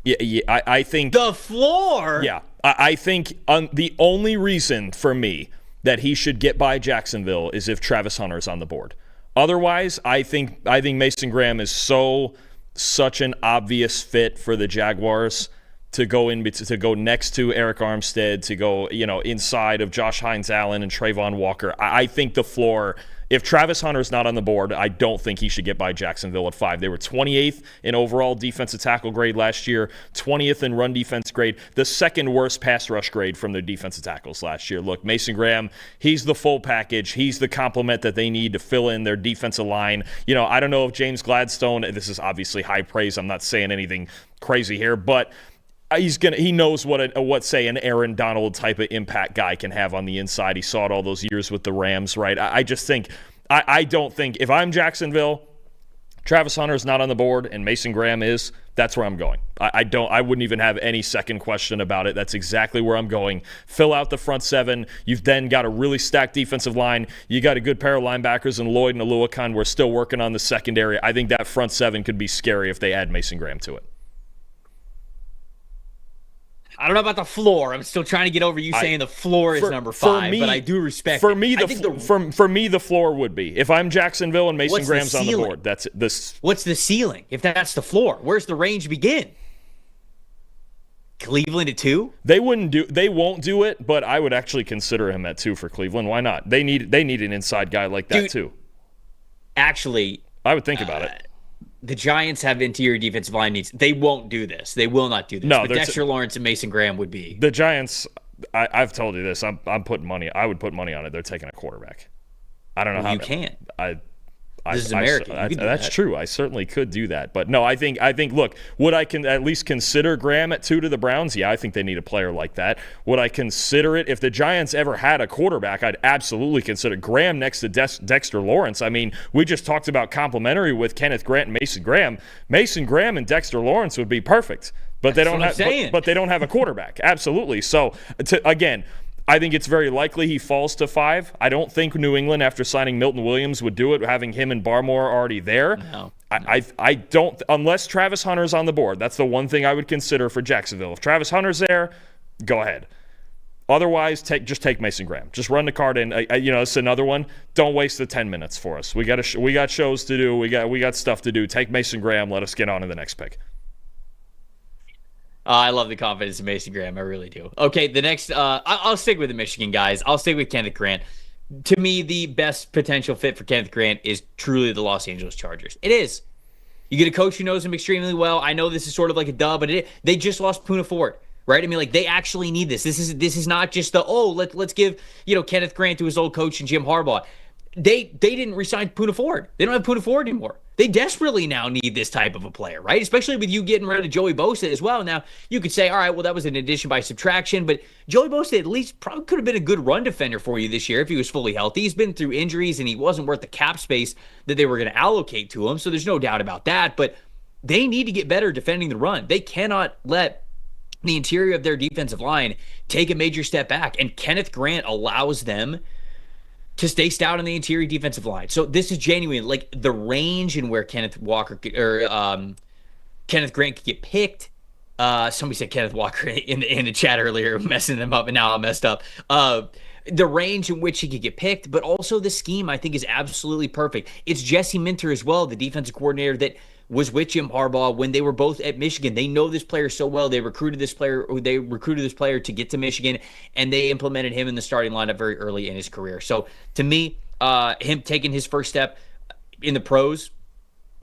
Yeah, I think... The floor? Yeah, I think the only reason for me that he should get by Jacksonville is if Travis Hunter's on the board. Otherwise, I think Mason Graham is such an obvious fit for the Jaguars to go next to Eric Armstead, to go inside of Josh Hines-Allen and Trayvon Walker. I think the floor. If Travis Hunter's not on the board, I don't think he should get by Jacksonville at 5. They were 28th in overall defensive tackle grade last year, 20th in run defense grade, the second worst pass rush grade from their defensive tackles last year. Look, Mason Graham, he's the full package. He's the complement that they need to fill in their defensive line. I don't know if James Gladstone, this is obviously high praise. I'm not saying anything crazy here, but he knows what say an Aaron Donald type of impact guy can have on the inside. He saw it all those years with the Rams, right? I just think I don't think if I'm Jacksonville, Travis Hunter is not on the board and Mason Graham is, that's where I'm going. I wouldn't even have any second question about it. That's exactly where I'm going. Fill out the front 7. You've then got a really stacked defensive line. You got a good pair of linebackers in Lloyd and Aluakon. We're still working on the secondary. I think that front 7 could be scary if they add Mason Graham to it. I don't know about the floor. I'm still trying to get over you saying the floor is number 5, but I do respect for it. me. For me, the floor would be if I'm Jacksonville and Mason Graham's on the board. That's this. What's the ceiling? If that's the floor, where's the range begin? Cleveland at 2? They won't do it, but I would actually consider him at 2 for Cleveland. Why not? They need an inside guy like that too. Actually, I would think about it. The Giants have interior defensive line needs. They won't do this. They will not do this. No, but Dexter Lawrence and Mason Graham would be. The Giants, I've told you this. I'm putting money. I would put money on it. They're taking a quarterback. I don't know how you can't. This is America. That's true. I certainly could do that. But no, I think. Look, would I at least consider Graham at 2 to the Browns? Yeah, I think they need a player like that. Would I consider it if the Giants ever had a quarterback? I'd absolutely consider Graham next to Dexter Lawrence. I mean, we just talked about complimentary with Kenneth Grant and Mason Graham. Mason Graham and Dexter Lawrence would be perfect. But they don't have. But they don't have a quarterback. Absolutely. So again. I think it's very likely he falls to 5. I don't think New England, after signing Milton Williams, would do it, having him and Barmore already there. No. I don't, unless Travis Hunter's on the board. That's the one thing I would consider for Jacksonville. If Travis Hunter's there, go ahead. Otherwise, just take Mason Graham. Just run the card in. It's another one. Don't waste the 10 minutes for us. We got shows to do. We got stuff to do. Take Mason Graham. Let us get on to the next pick. I love the confidence in Mason Graham. I really do. Okay, the next, I'll stick with the Michigan guys. I'll stick with Kenneth Grant. To me, the best potential fit for Kenneth Grant is truly the Los Angeles Chargers. It is. You get a coach who knows him extremely well. I know this is sort of like a dub, but they just lost Poona Ford, right? I mean, like, they actually need this. This is not just let's give Kenneth Grant to his old coach and Jim Harbaugh. They didn't resign Poona Ford. They don't have Poona Ford anymore. They desperately now need this type of a player, right? Especially with you getting rid of Joey Bosa as well. Now, you could say, all right, well, that was an addition by subtraction, but Joey Bosa at least probably could have been a good run defender for you this year if he was fully healthy. He's been through injuries, and he wasn't worth the cap space that they were going to allocate to him, so there's no doubt about that. But they need to get better defending the run. They cannot let the interior of their defensive line take a major step back, and Kenneth Grant allows them to stay stout on the interior defensive line. So this is genuine. Like, the range in where Kenneth Grant could get picked. Somebody said Kenneth Walker in the chat earlier, messing them up, and now I'm messed up. The range in which he could get picked, but also the scheme, I think, is absolutely perfect. It's Jesse Minter as well, the defensive coordinator that was with Jim Harbaugh when they were both at Michigan. They know this player so well. They recruited this player to get to Michigan, and they implemented him in the starting lineup very early in his career. So to me, him taking his first step in the pros,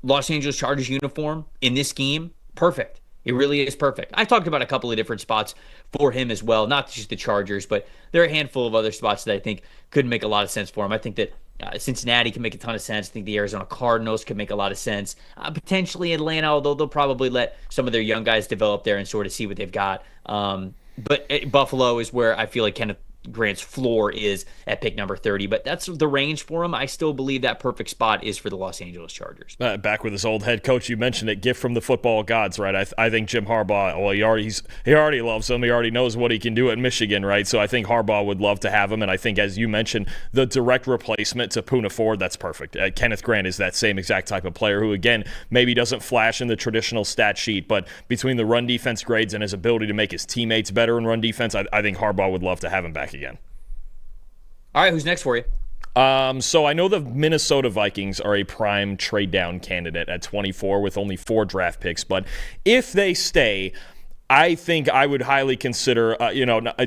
Los Angeles Chargers uniform in this scheme, perfect. It really is perfect. I've talked about a couple of different spots for him as well, not just the Chargers, but there are a handful of other spots that I think could make a lot of sense for him. I think that Cincinnati can make a ton of sense. I think the Arizona Cardinals could make a lot of sense. Potentially Atlanta, although they'll probably let some of their young guys develop there and sort of see what they've got. But Buffalo is where I feel like Kenneth Grant's floor is at pick number 30, but that's the range for him. I still believe that perfect spot is for the Los Angeles Chargers. Back with his old head coach, you mentioned it, gift from the football gods, right? I think Jim Harbaugh, well, he already loves him. He already knows what he can do at Michigan, right? So I think Harbaugh would love to have him, and I think, as you mentioned, the direct replacement to Poona Ford, that's perfect. Kenneth Grant is that same exact type of player who, again, maybe doesn't flash in the traditional stat sheet, but between the run defense grades and his ability to make his teammates better in run defense, I think Harbaugh would love to have him back again. All right, who's next for you? So I know the Minnesota Vikings are a prime trade down candidate at 24 with only 4 draft picks, but if they stay, I think I would highly consider,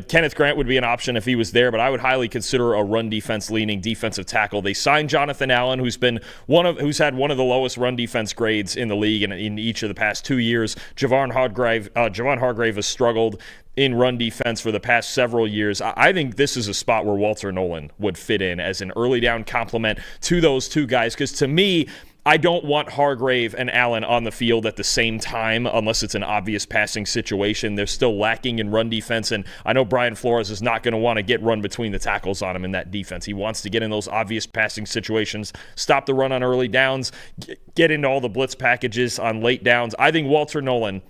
Kenneth Grant would be an option if he was there, but I would highly consider a run defense leaning defensive tackle. They signed Jonathan Allen, who's had one of the lowest run defense grades in the league in each of the past 2 years. Javon Hargrave has struggled in run defense for the past several years. I think this is a spot where Walter Nolan would fit in as an early down complement to those two guys, because to me, I don't want Hargrave and Allen on the field at the same time unless it's an obvious passing situation. They're still lacking in run defense, and I know Brian Flores is not going to want to get run between the tackles on him in that defense. He wants to get in those obvious passing situations, stop the run on early downs, get into all the blitz packages on late downs. I think Walter Nolan,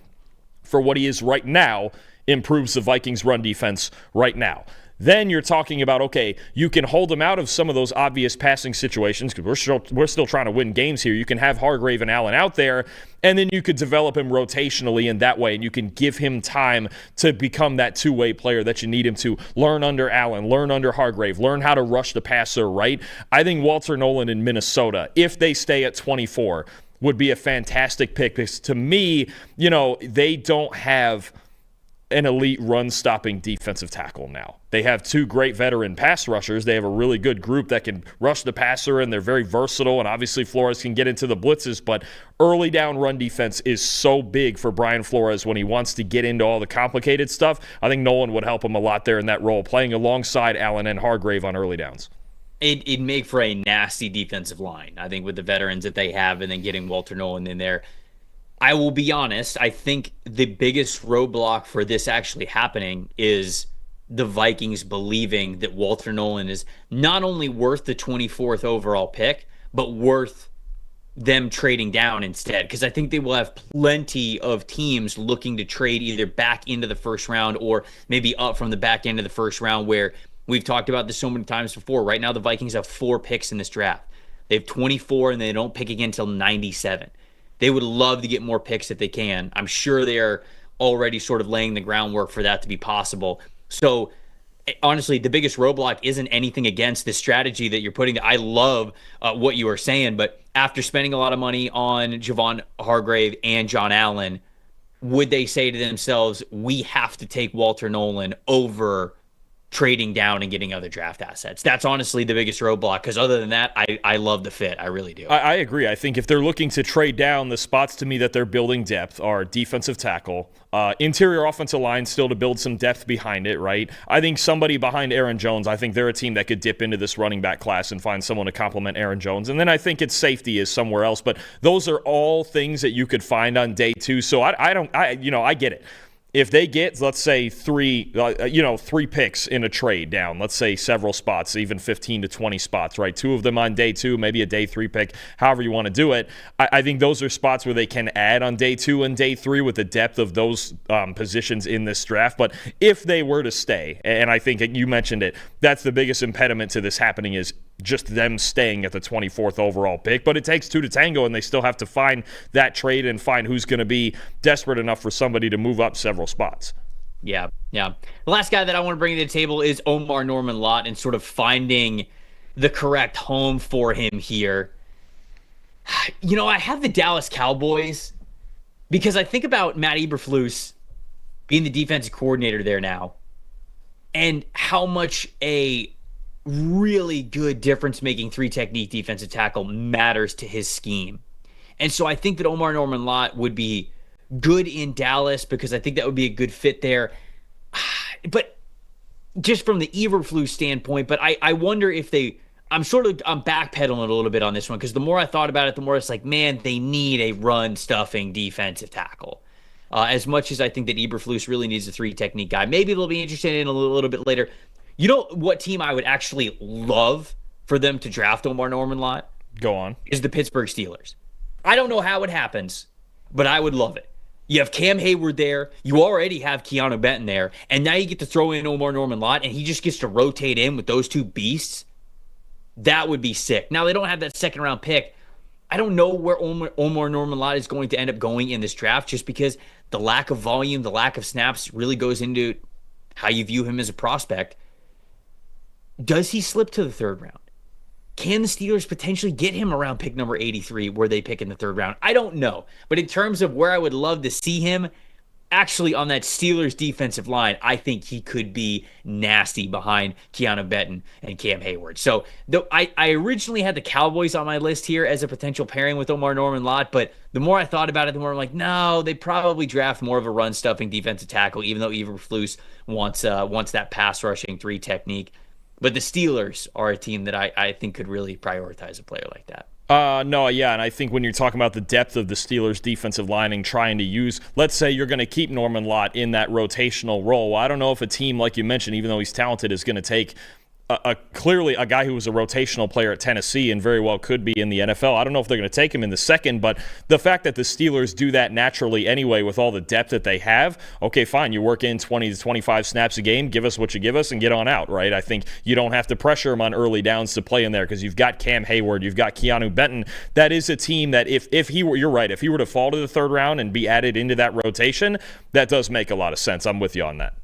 for what he is right now, improves the Vikings' run defense right now. Then you're talking about, okay, you can hold him out of some of those obvious passing situations because we're still trying to win games here. You can have Hargrave and Allen out there, and then you could develop him rotationally in that way, and you can give him time to become that two-way player that you need him to learn under Allen, learn under Hargrave, learn how to rush the passer, right? I think Walter Nolan in Minnesota, if they stay at 24, would be a fantastic pick because to me, they don't have an elite run-stopping defensive tackle now. They have 2 great veteran pass rushers. They have a really good group that can rush the passer, and they're very versatile, and obviously Flores can get into the blitzes, but early down run defense is so big for Brian Flores when he wants to get into all the complicated stuff. I think Nolan would help him a lot there in that role, playing alongside Allen and Hargrave on early downs. It'd make for a nasty defensive line, I think, with the veterans that they have, and then getting Walter Nolan in there. I will be honest, I think the biggest roadblock for this actually happening is the Vikings believing that Walter Nolan is not only worth the 24th overall pick, but worth them trading down instead. Because I think they will have plenty of teams looking to trade either back into the first round or maybe up from the back end of the first round, where we've talked about this so many times before. Right now, the Vikings have 4 picks in this draft. They have 24, and they don't pick again until 97. They would love to get more picks if they can. I'm sure they are already sort of laying the groundwork for that to be possible. So, honestly, the biggest roadblock isn't anything against the strategy that you're putting. I love what you are saying, but after spending a lot of money on Javon Hargrave and John Allen, would they say to themselves, we have to take Walter Nolan over trading down and getting other draft assets? That's honestly the biggest roadblock, because other than that, I love the fit. I really do. I agree. I think if they're looking to trade down, the spots to me that they're building depth are defensive tackle, interior offensive line still to build some depth behind it, right? I think somebody behind Aaron Jones, I think they're a team that could dip into this running back class and find someone to complement Aaron Jones. And then I think its safety is somewhere else. But those are all things that you could find on day 2. So I get it. If they get, let's say, 3 picks in a trade down, let's say several spots, even 15 to 20 spots, right? 2 of them on day 2, maybe a day 3 pick, however you want to do it. I think those are spots where they can add on day 2 and day 3 with the depth of those positions in this draft. But if they were to stay, and I think you mentioned it, that's the biggest impediment to this happening is just them staying at the 24th overall pick. But it takes 2 to tango, and they still have to find that trade and find who's going to be desperate enough for somebody to move up several spots. Yeah. The last guy that I want to bring to the table is Omar Norman-Lott, and sort of finding the correct home for him here. I have the Dallas Cowboys because I think about Matt Eberflus being the defensive coordinator there now, and how much a really good difference-making 3-technique defensive tackle matters to his scheme. And so I think that Omar Norman-Lott would be good in Dallas because I think that would be a good fit there. But just from the Eberflus standpoint, but I wonder if I'm backpedaling a little bit on this one, because the more I thought about it, the more it's like, man, they need a run-stuffing defensive tackle. As much as I think that Eberflus really needs a 3-technique guy. Maybe they'll be interested in a little bit later. You know what team I would actually love for them to draft Omar Norman-Lott? Go on. Is the Pittsburgh Steelers. I don't know how it happens, but I would love it. You have Cam Hayward there. You already have Keanu Benton there. And now you get to throw in Omar Norman-Lott, and he just gets to rotate in with those two beasts. That would be sick. Now, they don't have that second-round pick. I don't know where Omar Norman-Lott is going to end up going in this draft just because the lack of volume, the lack of snaps really goes into how you view him as a prospect. Does he slip to the third round? Can the Steelers potentially get him around pick number 83 where they pick in the third round? I don't know. But in terms of where I would love to see him, actually on that Steelers defensive line, I think he could be nasty behind Keanu Benton and Cam Hayward. So I originally had the Cowboys on my list here as a potential pairing with Omar Norman-Lott, but the more I thought about it, the more I'm like, no, they probably draft more of a run-stuffing defensive tackle, even though Eberflus wants that pass-rushing 3 technique. But the Steelers are a team that I think could really prioritize a player like that. No, yeah, and I think when you're talking about the depth of the Steelers' defensive line and trying to use, let's say you're going to keep Norman-Lott in that rotational role. Well, I don't know if a team, like you mentioned, even though he's talented, is going to take clearly a guy who was a rotational player at Tennessee and very well could be in the NFL. I don't know if they're going to take him in the second, but the fact that the Steelers do that naturally anyway with all the depth that they have, okay, fine, you work in 20 to 25 snaps a game, give us what you give us, and get on out, right? I think you don't have to pressure him on early downs to play in there because you've got Cam Hayward, you've got Keanu Benton. That is a team that if he were, you're right, if he were to fall to the third round and be added into that rotation, that does make a lot of sense. I'm with you on that.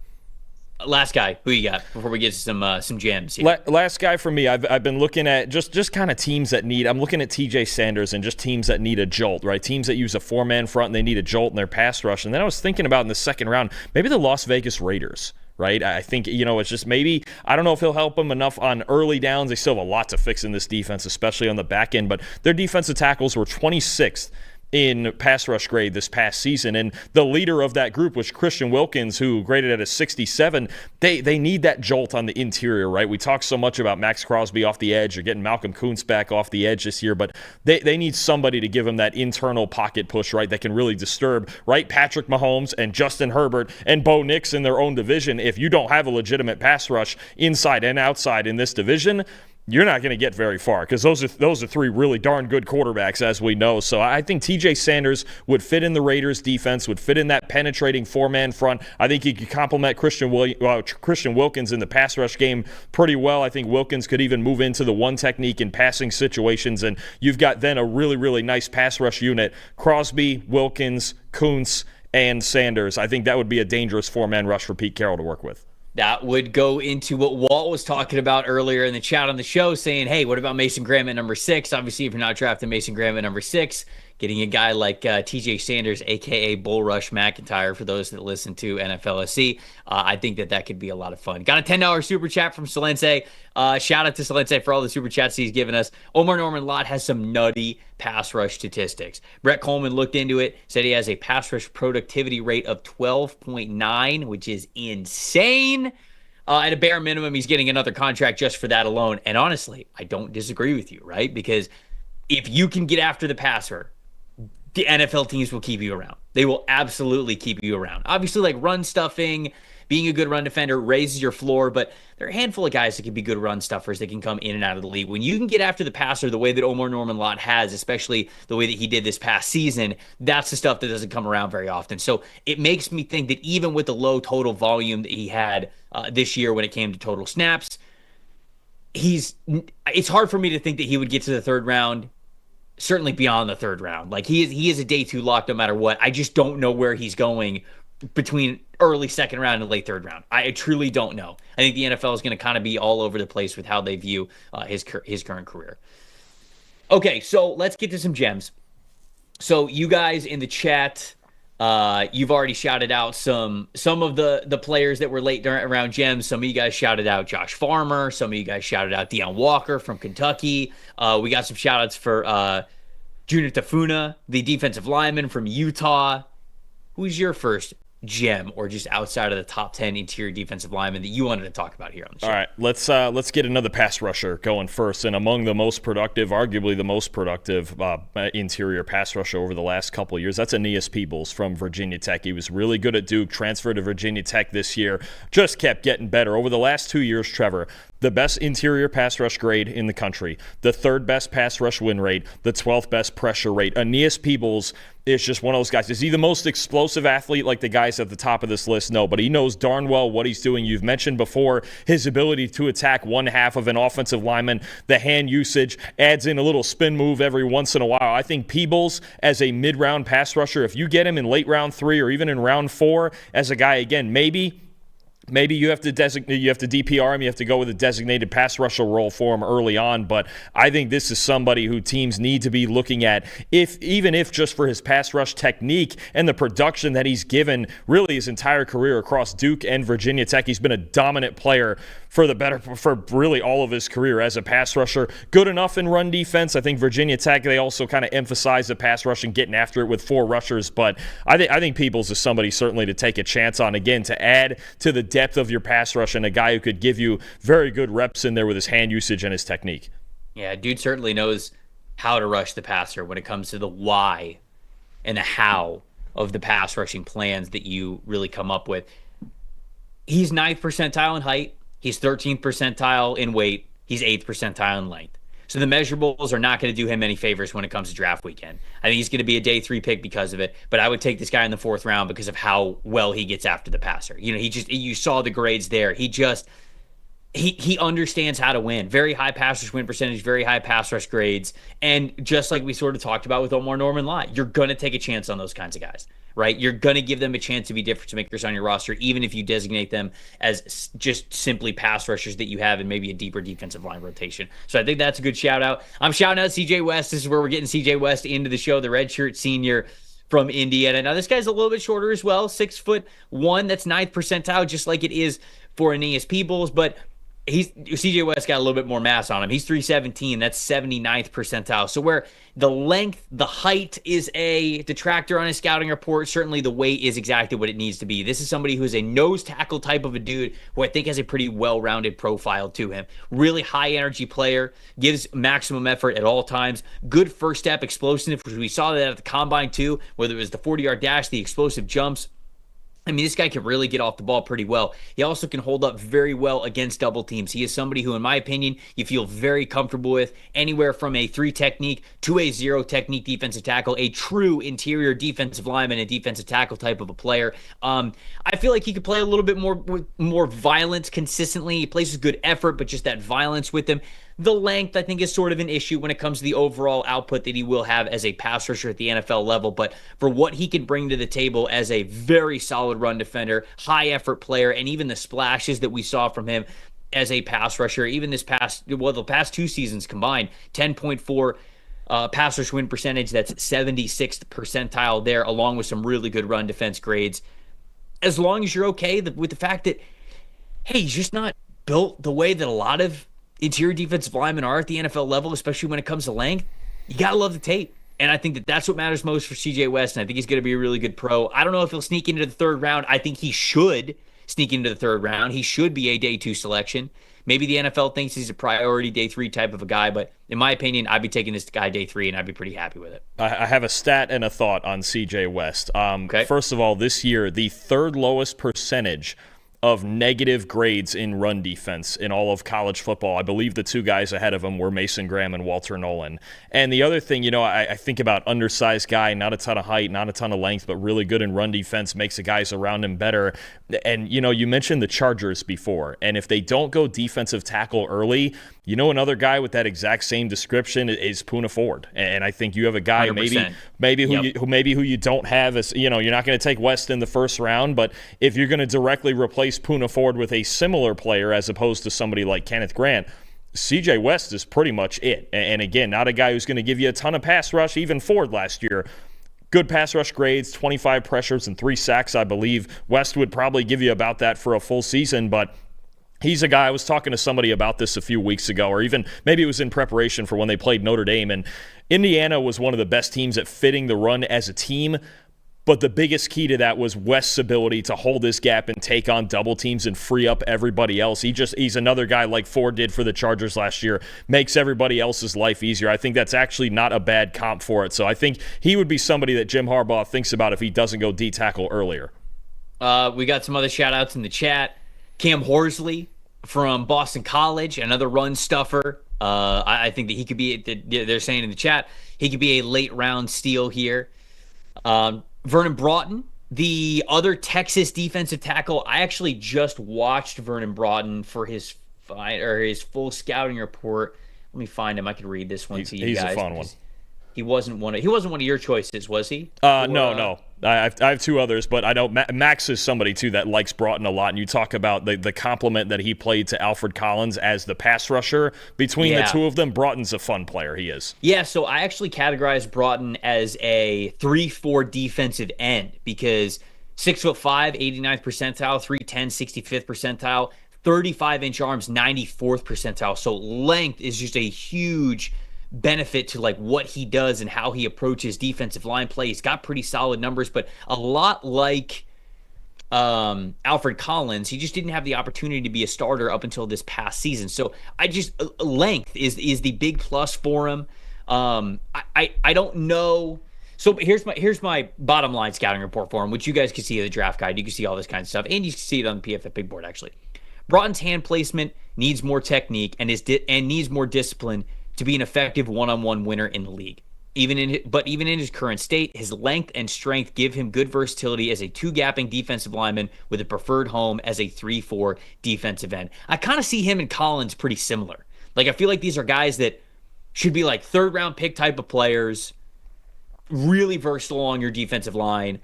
Last guy, who you got before we get to some gems here? Last guy for me, I've been looking at just kind of teams that need, I'm looking at TJ Sanders and just teams that need a jolt, right? Teams that use a 4-man front and they need a jolt in their pass rush. And then I was thinking about in the second round, maybe the Las Vegas Raiders. Right? I think, it's just maybe, I don't know if he'll help them enough on early downs. They still have a lot to fix in this defense, especially on the back end, but their defensive tackles were 26th in pass rush grade this past season, and the leader of that group was Christian Wilkins, who graded at a 67. They need that jolt on the interior, right? We talk so much about Max Crosby off the edge or getting Malcolm Kuntz back off the edge this year, but they need somebody to give them that internal pocket push, right, that can really disturb, right? Patrick Mahomes and Justin Herbert and Bo Nix in their own division. If you don't have a legitimate pass rush inside and outside in this division, you're not going to get very far because those are 3 really darn good quarterbacks, as we know. So I think TJ Sanders would fit in the Raiders' defense, would fit in that penetrating 4-man front. I think he could complement Christian Wilkins in the pass rush game pretty well. I think Wilkins could even move into the one technique in passing situations, and you've got then a really, really nice pass rush unit. Crosby, Wilkins, Kuntz, and Sanders. I think that would be a dangerous 4-man rush for Pete Carroll to work with. That would go into what Walt was talking about earlier in the chat on the show, saying, hey, what about Mason Graham at number 6? Obviously, if you're not drafting Mason Graham at number 6, getting a guy like TJ Sanders, a.k.a. Bull Rush McIntyre, for those that listen to NFLSC, I think that could be a lot of fun. Got a $10 super chat from Salense. Shout out to Salense for all the super chats he's given us. Omar Norman-Lott has some nutty pass rush statistics. Brett Coleman looked into it, said he has a pass rush productivity rate of 12.9, which is insane. At a bare minimum, he's getting another contract just for that alone. And honestly, I don't disagree with you, right? Because if you can get after the passer, the NFL teams will keep you around. They will absolutely keep you around. Obviously, like run stuffing, being a good run defender raises your floor, but there are a handful of guys that can be good run stuffers that can come in and out of the league. When you can get after the passer the way that Omar Norman-Lott has, especially the way that he did this past season, that's the stuff that doesn't come around very often. So it makes me think that even with the low total volume that he had this year when it came to total snaps, it's hard for me to think that he would get to the third round. Certainly beyond the third round. Like he is a day 2 lock no matter what. I just don't know where he's going between early second round and late third round. I truly don't know. I think the NFL is going to kind of be all over the place with how they view his current career. Okay, so let's get to some gems. So you guys in the chat, you've already shouted out some of the players that were late around gems. Some of you guys shouted out Josh Farmer. Some of you guys shouted out Deion Walker from Kentucky. We got some shout outs for Junior Tafuna, the defensive lineman from Utah. Who's your first gem or just outside of the top 10 interior defensive linemen that you wanted to talk about here on the show? All right, let's get another pass rusher going first. And among the most productive, arguably the most productive interior pass rusher over the last couple of years, that's Aeneas Peebles from Virginia Tech. He was really good at Duke, transferred to Virginia Tech this year, just kept getting better. Over the last 2 years, Trevor, the best interior pass rush grade in the country, the third best pass rush win rate, the 12th best pressure rate. Aeneas Peebles is just one of those guys. Is he the most explosive athlete like the guys at the top of this list? No, but he knows darn well what he's doing. You've mentioned before his ability to attack one half of an offensive lineman, the hand usage, adds in a little spin move every once in a while. I think Peebles as a mid-round pass rusher, if you get him in late round 3 or even in round 4 as a guy, again, Maybe you have to DPR him. You have to go with a designated pass rusher role for him early on. But I think this is somebody who teams need to be looking at, even if just for his pass rush technique and the production that he's given really his entire career across Duke and Virginia Tech. He's been a dominant player for really all of his career as a pass rusher. Good enough in run defense. I think Virginia Tech, they also kind of emphasize the pass rush and getting after it with 4 rushers. But I think Peebles is somebody certainly to take a chance on, again, to add to the depth of your pass rush and a guy who could give you very good reps in there with his hand usage and his technique. Yeah, dude certainly knows how to rush the passer when it comes to the why and the how of the pass rushing plans that you really come up with. He's 9th percentile in height. He's 13th percentile in weight. He's 8th percentile in length. So the measurables are not going to do him any favors when it comes to draft weekend. I think he's going to be a day 3 pick because of it, but I would take this guy in the 4th round because of how well he gets after the passer. You know, you saw the grades there. He understands how to win. Very high pass rush win percentage, very high pass rush grades. And just like we sort of talked about with Omar Norman Lai, you're going to take a chance on those kinds of guys, right? You're going to give them a chance to be difference makers on your roster, even if you designate them as just simply pass rushers that you have in maybe a deeper defensive line rotation. So I think that's a good shout out. I'm shouting out CJ West. This is where we're getting CJ West into the show, the redshirt senior from Indiana. Now, this guy's a little bit shorter as well, 6'1". That's 9th percentile, just like it is for Aeneas Peebles, but CJ West got a little bit more mass on him. He's 317. That's 79th percentile. So where the length, the height is a detractor on his scouting report, certainly the weight is exactly what it needs to be. This is somebody who is a nose tackle type of a dude who I think has a pretty well-rounded profile to him. Really high energy player, gives maximum effort at all times. Good first step explosive, which we saw that at the combine too, whether it was the 40-yard dash, the explosive jumps. I mean, this guy can really get off the ball pretty well. He also can hold up very well against double teams. He is somebody who, in my opinion, you feel very comfortable with, anywhere from a 3 technique to a 0 technique defensive tackle, a true interior defensive lineman, a defensive tackle type of a player. I feel like he could play a little bit more violence consistently. He plays with good effort, but just that violence with him. The length, I think, is sort of an issue when it comes to the overall output that he will have as a pass rusher at the NFL level. But for what he can bring to the table as a very solid run defender, high effort player, and even the splashes that we saw from him as a pass rusher, even the past 2 seasons combined, 10.4 pass rush win percentage, that's 76th percentile there, along with some really good run defense grades. As long as you're okay with the fact that, hey, he's just not built the way that a lot of interior defensive linemen are at the NFL level, especially when it comes to length, you got to love the tape. And I think that that's what matters most for CJ West, and I think he's going to be a really good pro. I don't know if he'll sneak into the 3rd round. I think he should sneak into the 3rd round. He should be a day 2 selection. Maybe the NFL thinks he's a priority day 3 type of a guy, but in my opinion, I'd be taking this guy day 3, and I'd be pretty happy with it. I have a stat and a thought on CJ West. Okay. First of all, this year, the 3rd lowest percentage of negative grades in run defense in all of college football. I believe the 2 guys ahead of him were Mason Graham and Walter Nolan. And the other thing, I think about undersized guy, not a ton of height, not a ton of length, but really good in run defense, makes the guys around him better. And, you mentioned the Chargers before. And if they don't go defensive tackle early, another guy with that exact same description is Poona Ford. And I think you have a guy 100%. maybe who you don't have as, you're not going to take West in the 1st round, but if you're going to directly replace Poona Ford with a similar player as opposed to somebody like Kenneth Grant, CJ West is pretty much it. And again, not a guy who's going to give you a ton of pass rush. Even Ford last year, good pass rush grades, 25 pressures and 3 sacks, I believe. West would probably give you about that for a full season, but he's a guy, I was talking to somebody about this a few weeks ago, or even maybe it was in preparation for when they played Notre Dame, and Indiana was one of the best teams at fitting the run as a team. but the biggest key to that was West's ability to hold his gap and take on double teams and free up everybody else. He's another guy like Ford did for the Chargers last year, makes everybody else's life easier. I think that's actually not a bad comp for it. So I think he would be somebody that Jim Harbaugh thinks about if he doesn't go D tackle earlier. We got some other shout outs in the chat. Cam Horsley from Boston College, another run stuffer. I think that he could be, they're saying in the chat, he could be a late round steal here. Vernon Broughton, the other Texas defensive tackle. I actually just watched Vernon Broughton for his full scouting report. Let me find him. I could read this one to you guys. He's a fun one. He wasn't one of your choices, was he? No. I have two others, but I know Max is somebody too that likes Broughton a lot. And you talk about the compliment that he played to Alfred Collins as the pass rusher. Between the two of them, Broughton's a fun player. He is. Yeah, so I actually categorize Broughton as a 3-4 defensive end because 6'5", 89th percentile, 3'10", 65th percentile, 35-inch arms, 94th percentile. So length is just a huge benefit to like what he does and how he approaches defensive line play. He's got pretty solid numbers, but a lot like Alfred Collins, he just didn't have the opportunity to be a starter up until this past season. So length is the big plus for him. I don't know. So here's my bottom line scouting report for him, which you guys can see in the draft guide. You can see all this kind of stuff, and you can see it on the PFF big board actually. Broughton's hand placement needs more technique and needs more discipline to be an effective one-on-one winner in the league. Even in his current state, his length and strength give him good versatility as a two-gapping defensive lineman with a preferred home as a 3-4 defensive end. I kind of see him and Collins pretty similar. Like, I feel like these are guys that should be like third-round pick type of players, really versatile on your defensive line.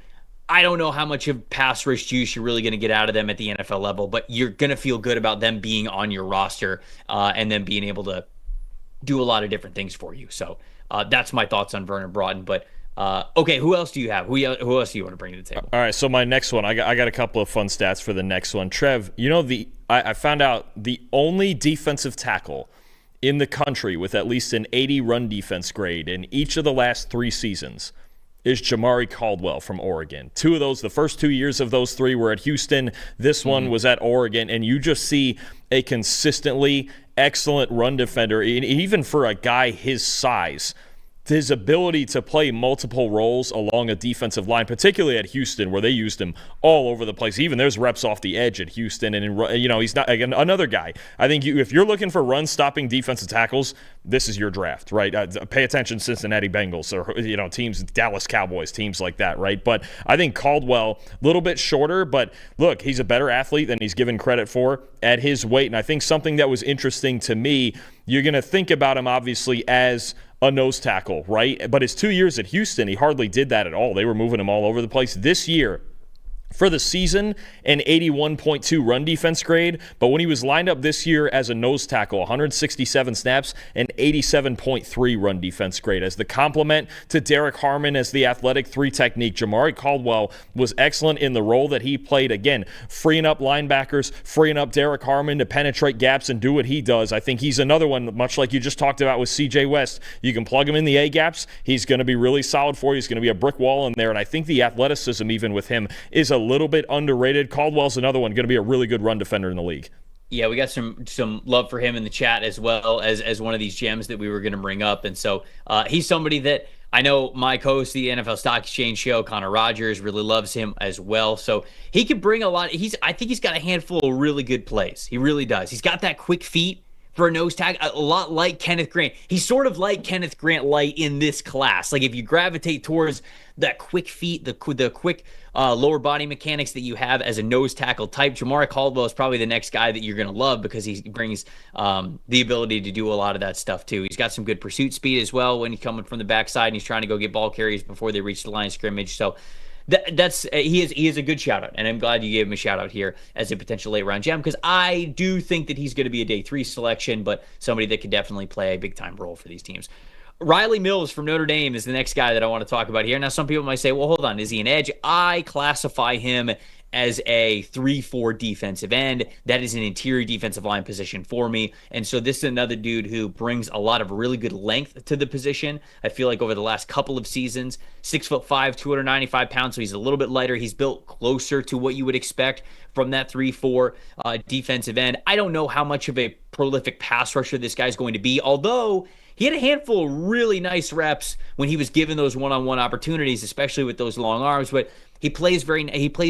I don't know how much of pass rush juice you're really going to get out of them at the NFL level, but you're going to feel good about them being on your roster and then being able to do a lot of different things for you. So that's my thoughts on Vernon Broughton. But okay, who else do you have? Who else do you want to bring to the table? All right, so my next one, I got a couple of fun stats for the next one. Trev, I found out the only defensive tackle in the country with at least an 80 run defense grade in each of the last 3 seasons is Jamari Caldwell from Oregon. 2 of those, the first 2 years of those 3 were at Houston. This one was at Oregon, and you just see a consistently excellent run defender, even for a guy his size. His ability to play multiple roles along a defensive line, particularly at Houston, where they used him all over the place. Even there's reps off the edge at Houston, and he's not again another guy. I think if you're looking for run-stopping defensive tackles, this is your draft, right? Pay attention, Cincinnati Bengals or teams, Dallas Cowboys, teams like that, right? But I think Caldwell, a little bit shorter, but look, he's a better athlete than he's given credit for at his weight. And I think something that was interesting to me, you're going to think about him obviously as a nose tackle, right? But his 2 years at Houston, he hardly did that at all. They were moving him all over the place. This year, for the season, an 81.2 run defense grade, but when he was lined up this year as a nose tackle, 167 snaps, an 87.3 run defense grade. As the complement to Derek Harmon as the athletic 3 technique, Jamari Caldwell was excellent in the role that he played. Again, freeing up linebackers, freeing up Derek Harmon to penetrate gaps and do what he does. I think he's another one, much like you just talked about with CJ West. You can plug him in the A-gaps. He's going to be really solid for you. He's going to be a brick wall in there, and I think the athleticism even with him is a little bit underrated. Caldwell's another one, going to be a really good run defender in the league. Yeah, we got some love for him in the chat as well as one of these gems that we were going to bring up. And so he's somebody that I know my co-host, the NFL Stock Exchange show, Connor Rogers, really loves him as well. So he could bring a lot. I think he's got a handful of really good plays. He really does. He's got that quick feet for a nose tag, a lot like Kenneth Grant. He's sort of like Kenneth Grant light in this class. Like if you gravitate towards that quick feet, the quick lower body mechanics that you have as a nose tackle type, Jamari Caldwell is probably the next guy that you're going to love because he brings the ability to do a lot of that stuff too. He's got some good pursuit speed as well when he's coming from the backside and he's trying to go get ball carries before they reach the line of scrimmage. So he is a good shout out, and I'm glad you gave him a shout out here as a potential late round gem because I do think that he's going to be a day 3 selection, but somebody that could definitely play a big time role for these teams. Riley Mills from Notre Dame is the next guy that I want to talk about here. Now, some people might say, well, hold on, is he an edge? I classify him as a 3-4 defensive end. That is an interior defensive line position for me. And so this is another dude who brings a lot of really good length to the position. I feel like over the last couple of seasons, 6'5", 295 pounds, so he's a little bit lighter. He's built closer to what you would expect from that 3-4 defensive end. I don't know how much of a prolific pass rusher this guy's going to be, although he had a handful of really nice reps when he was given those one-on-one opportunities, especially with those long arms. But he plays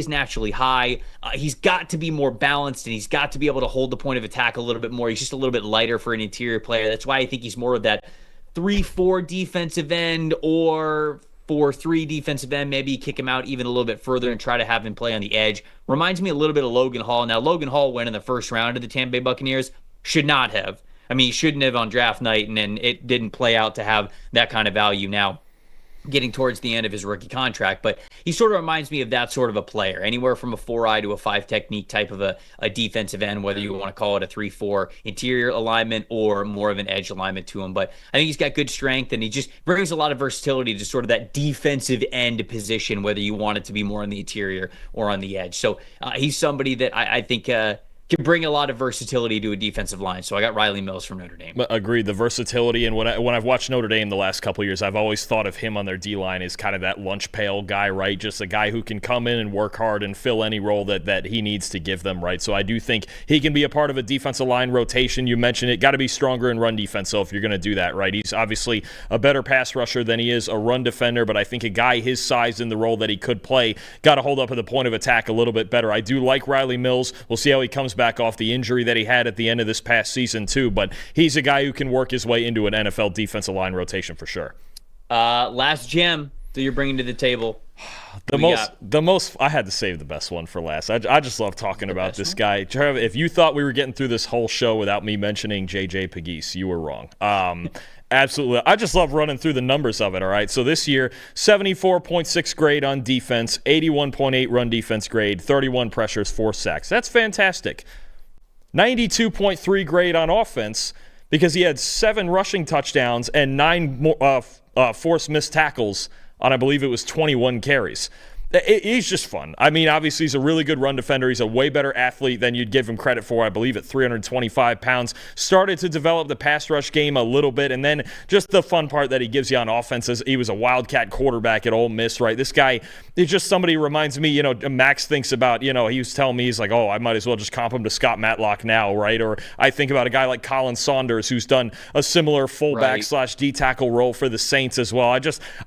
naturally high. He's got to be more balanced, and he's got to be able to hold the point of attack a little bit more. He's just a little bit lighter for an interior player. That's why I think he's more of that 3-4 defensive end or 4-3 defensive end. Maybe kick him out even a little bit further and try to have him play on the edge. Reminds me a little bit of Logan Hall. Now, Logan Hall went in the first round of the Tampa Bay Buccaneers. Should not have. I mean, he shouldn't have on draft night, and then it didn't play out to have that kind of value now getting towards the end of his rookie contract. But he sort of reminds me of that sort of a player, anywhere from a 4-eye to a 5 technique type of a defensive end, whether you want to call it a 3-4 interior alignment or more of an edge alignment to him. But I think he's got good strength, and he just brings a lot of versatility to sort of that defensive end position, whether you want it to be more on the interior or on the edge. So he's somebody that I think can bring a lot of versatility to a defensive line. So I got Riley Mills from Notre Dame. Agreed, the versatility. And when I've watched Notre Dame the last couple of years, I've always thought of him on their D-line as kind of that lunch pail guy, right? Just a guy who can come in and work hard and fill any role that he needs to give them, right? So I do think he can be a part of a defensive line rotation. You mentioned it, got to be stronger in run defense, so if you're going to do that, right? He's obviously a better pass rusher than he is a run defender, but I think a guy his size in the role that he could play got to hold up at the point of attack a little bit better. I do like Riley Mills. We'll see how he comes back off the injury that he had at the end of this past season too, but he's a guy who can work his way into an NFL defensive line rotation for sure. Last gem that you're bringing to the table. The most I had to save the best one for last. I just love talking about this guy. Trevor, if you thought we were getting through this whole show without me mentioning JJ Pegues, you were wrong. Absolutely. I just love running through the numbers of it, all right? So this year, 74.6 grade on defense, 81.8 run defense grade, 31 pressures, 4 sacks. That's fantastic. 92.3 grade on offense because he had 7 rushing touchdowns and 9 forced missed tackles on, I believe it was 21 carries. He's just fun. I mean, obviously, he's a really good run defender. He's a way better athlete than you'd give him credit for, I believe, at 325 pounds. Started to develop the pass rush game a little bit, and then just the fun part that he gives you on offense is he was a Wildcat quarterback at Ole Miss, right? This guy is just somebody who reminds me, Max thinks about, he was telling me, he's like, oh, I might as well just comp him to Scott Matlock now, right? Or I think about a guy like Colin Saunders, who's done a similar fullback / D tackle role for the Saints as well.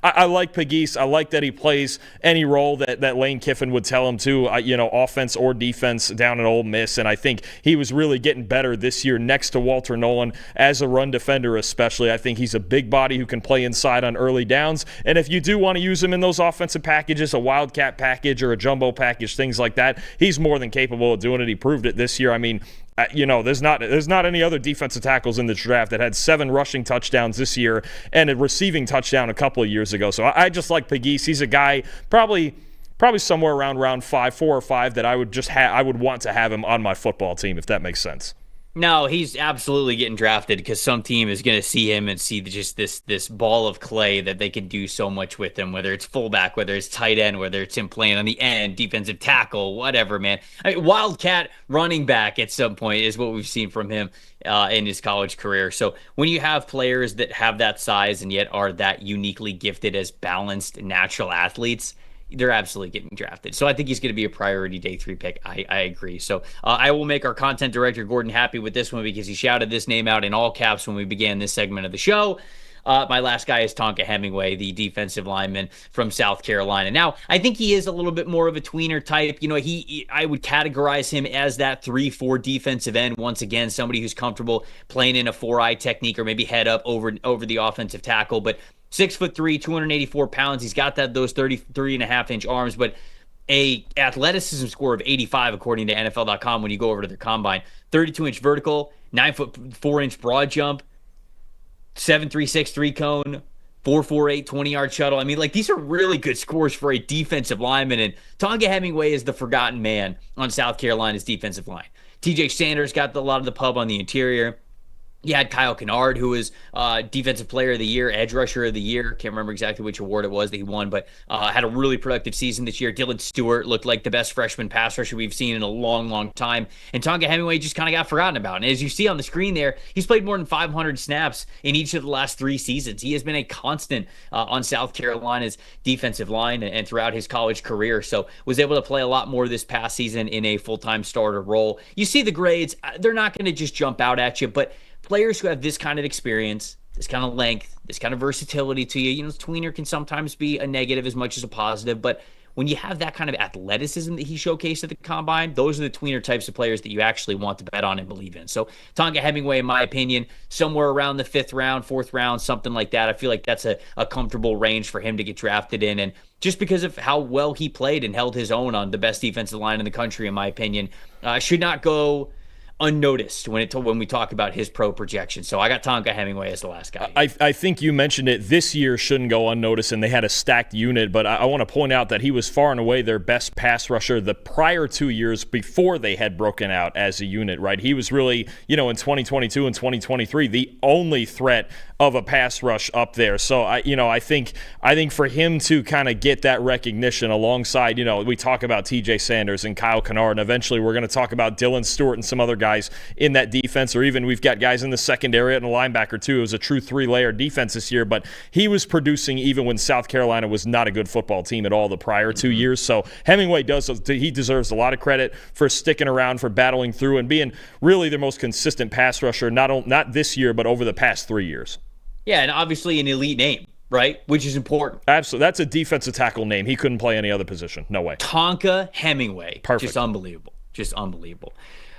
I like Pegues. I like that he plays any role that Lane Kiffin would tell him to, offense or defense down at Ole Miss. And I think he was really getting better this year next to Walter Nolan as a run defender especially. I think he's a big body who can play inside on early downs. And if you do want to use him in those offensive packages, a Wildcat package or a jumbo package, things like that, he's more than capable of doing it. He proved it this year. I mean, there's not any other defensive tackles in the draft that had 7 rushing touchdowns this year and a receiving touchdown a couple of years ago. So I just like Pegues. He's a guy probably somewhere around round 4 or 5 that I would want to have him on my football team, if that makes sense. No, he's absolutely getting drafted because some team is going to see him and see just this ball of clay that they can do so much with him, whether it's fullback, whether it's tight end, whether it's him playing on the end, defensive tackle, whatever, man. Wildcat running back at some point is what we've seen from him in his college career. So when you have players that have that size and yet are that uniquely gifted as balanced natural athletes, they're absolutely getting drafted. So I think he's going to be a priority day 3 pick. I agree. So I will make our content director, Gordon, happy with this one because he shouted this name out in all caps when we began this segment of the show. My last guy is Tonka Hemingway, the defensive lineman from South Carolina. Now, I think he is a little bit more of a tweener type. I would categorize him as that 3-4 defensive end. Once again, somebody who's comfortable playing in a 4-eye technique or maybe head up over the offensive tackle. But 6'3", 284 pounds. He's got those 33.5-inch arms, but a athleticism score of 85 according to NFL.com when you go over to their combine. 32-inch vertical, 9'4" broad jump, 7.36 3-cone, 4.48 20-yard shuttle. I mean, these are really good scores for a defensive lineman, and Tonka Hemingway is the forgotten man on South Carolina's defensive line. TJ Sanders got a lot of the pub on the interior. You had Kyle Kennard, who was Defensive Player of the Year, Edge Rusher of the Year. Can't remember exactly which award it was that he won, but had a really productive season this year. Dylan Stewart looked like the best freshman pass rusher we've seen in a long, long time. And Tonka Hemingway just kind of got forgotten about. And as you see on the screen there, he's played more than 500 snaps in each of the last 3 seasons. He has been a constant on South Carolina's defensive line and throughout his college career. So was able to play a lot more this past season in a full-time starter role. You see the grades, they're not going to just jump out at you, but players who have this kind of experience, this kind of length, this kind of versatility to you, tweener can sometimes be a negative as much as a positive, but when you have that kind of athleticism that he showcased at the combine, those are the tweener types of players that you actually want to bet on and believe in. So Tonka Hemingway, in my opinion, somewhere around the 5th round, 4th round, something like that. I feel like that's a comfortable range for him to get drafted in. And just because of how well he played and held his own on the best defensive line in the country, in my opinion, should not go unnoticed when we talk about his pro projection. So I got Tonka Hemingway as the last guy. I think you mentioned it. This year shouldn't go unnoticed, and they had a stacked unit, but I want to point out that he was far and away their best pass rusher the prior 2 years before they had broken out as a unit, right? He was really, in 2022 and 2023, the only threat of a pass rush up there. So I think for him to kind of get that recognition alongside, we talk about TJ Sanders and Kyle Kennard, and eventually we're going to talk about Dylan Stewart and some other guys in that defense, or even we've got guys in the secondary and a linebacker too. It was a true 3-layer defense this year, but he was producing even when South Carolina was not a good football team at all the prior 2 years. So Hemingway he deserves a lot of credit for sticking around, for battling through, and being really the most consistent pass rusher, not this year, but over the past 3 years. Yeah, and obviously an elite name, right? Which is important. Absolutely. That's a defensive tackle name. He couldn't play any other position. No way. Tonka Hemingway. Perfect. Just unbelievable. Just unbelievable.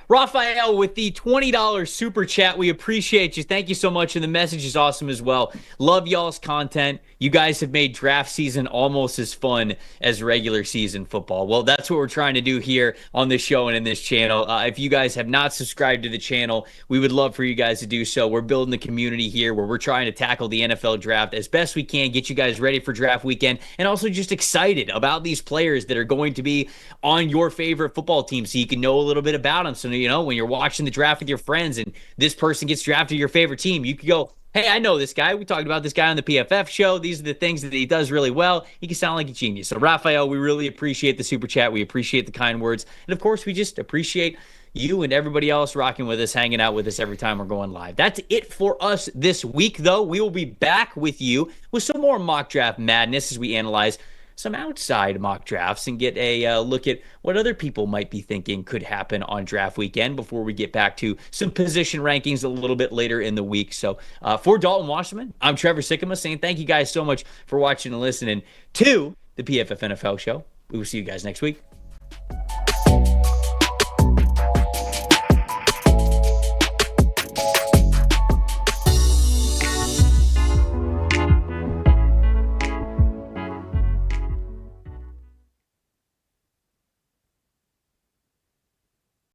Raphael with the $20 super chat. We appreciate you. Thank you so much. And the message is awesome as well. Love y'all's content. You guys have made draft season almost as fun as regular season football. Well, that's what we're trying to do here on this show and in this channel. If you guys have not subscribed to the channel, we would love for you guys to do so. We're building the community here where we're trying to tackle the NFL draft as best we can, get you guys ready for draft weekend, and also just excited about these players that are going to be on your favorite football team so you can know a little bit about them. So, when you're watching the draft with your friends and this person gets drafted to your favorite team, you could go, hey, I know this guy. We talked about this guy on the PFF show. These are the things that he does really well. He can sound like a genius. So, Raphael, we really appreciate the super chat. We appreciate the kind words. And, of course, we just appreciate you and everybody else rocking with us, hanging out with us every time we're going live. That's it for us this week, though. We will be back with you with some more mock draft madness as we analyze some outside mock drafts and get a look at what other people might be thinking could happen on draft weekend before we get back to some position rankings a little bit later in the week. So for Dalton Wasserman, I'm Trevor Sikkema saying thank you guys so much for watching and listening to the PFF NFL show. We will see you guys next week.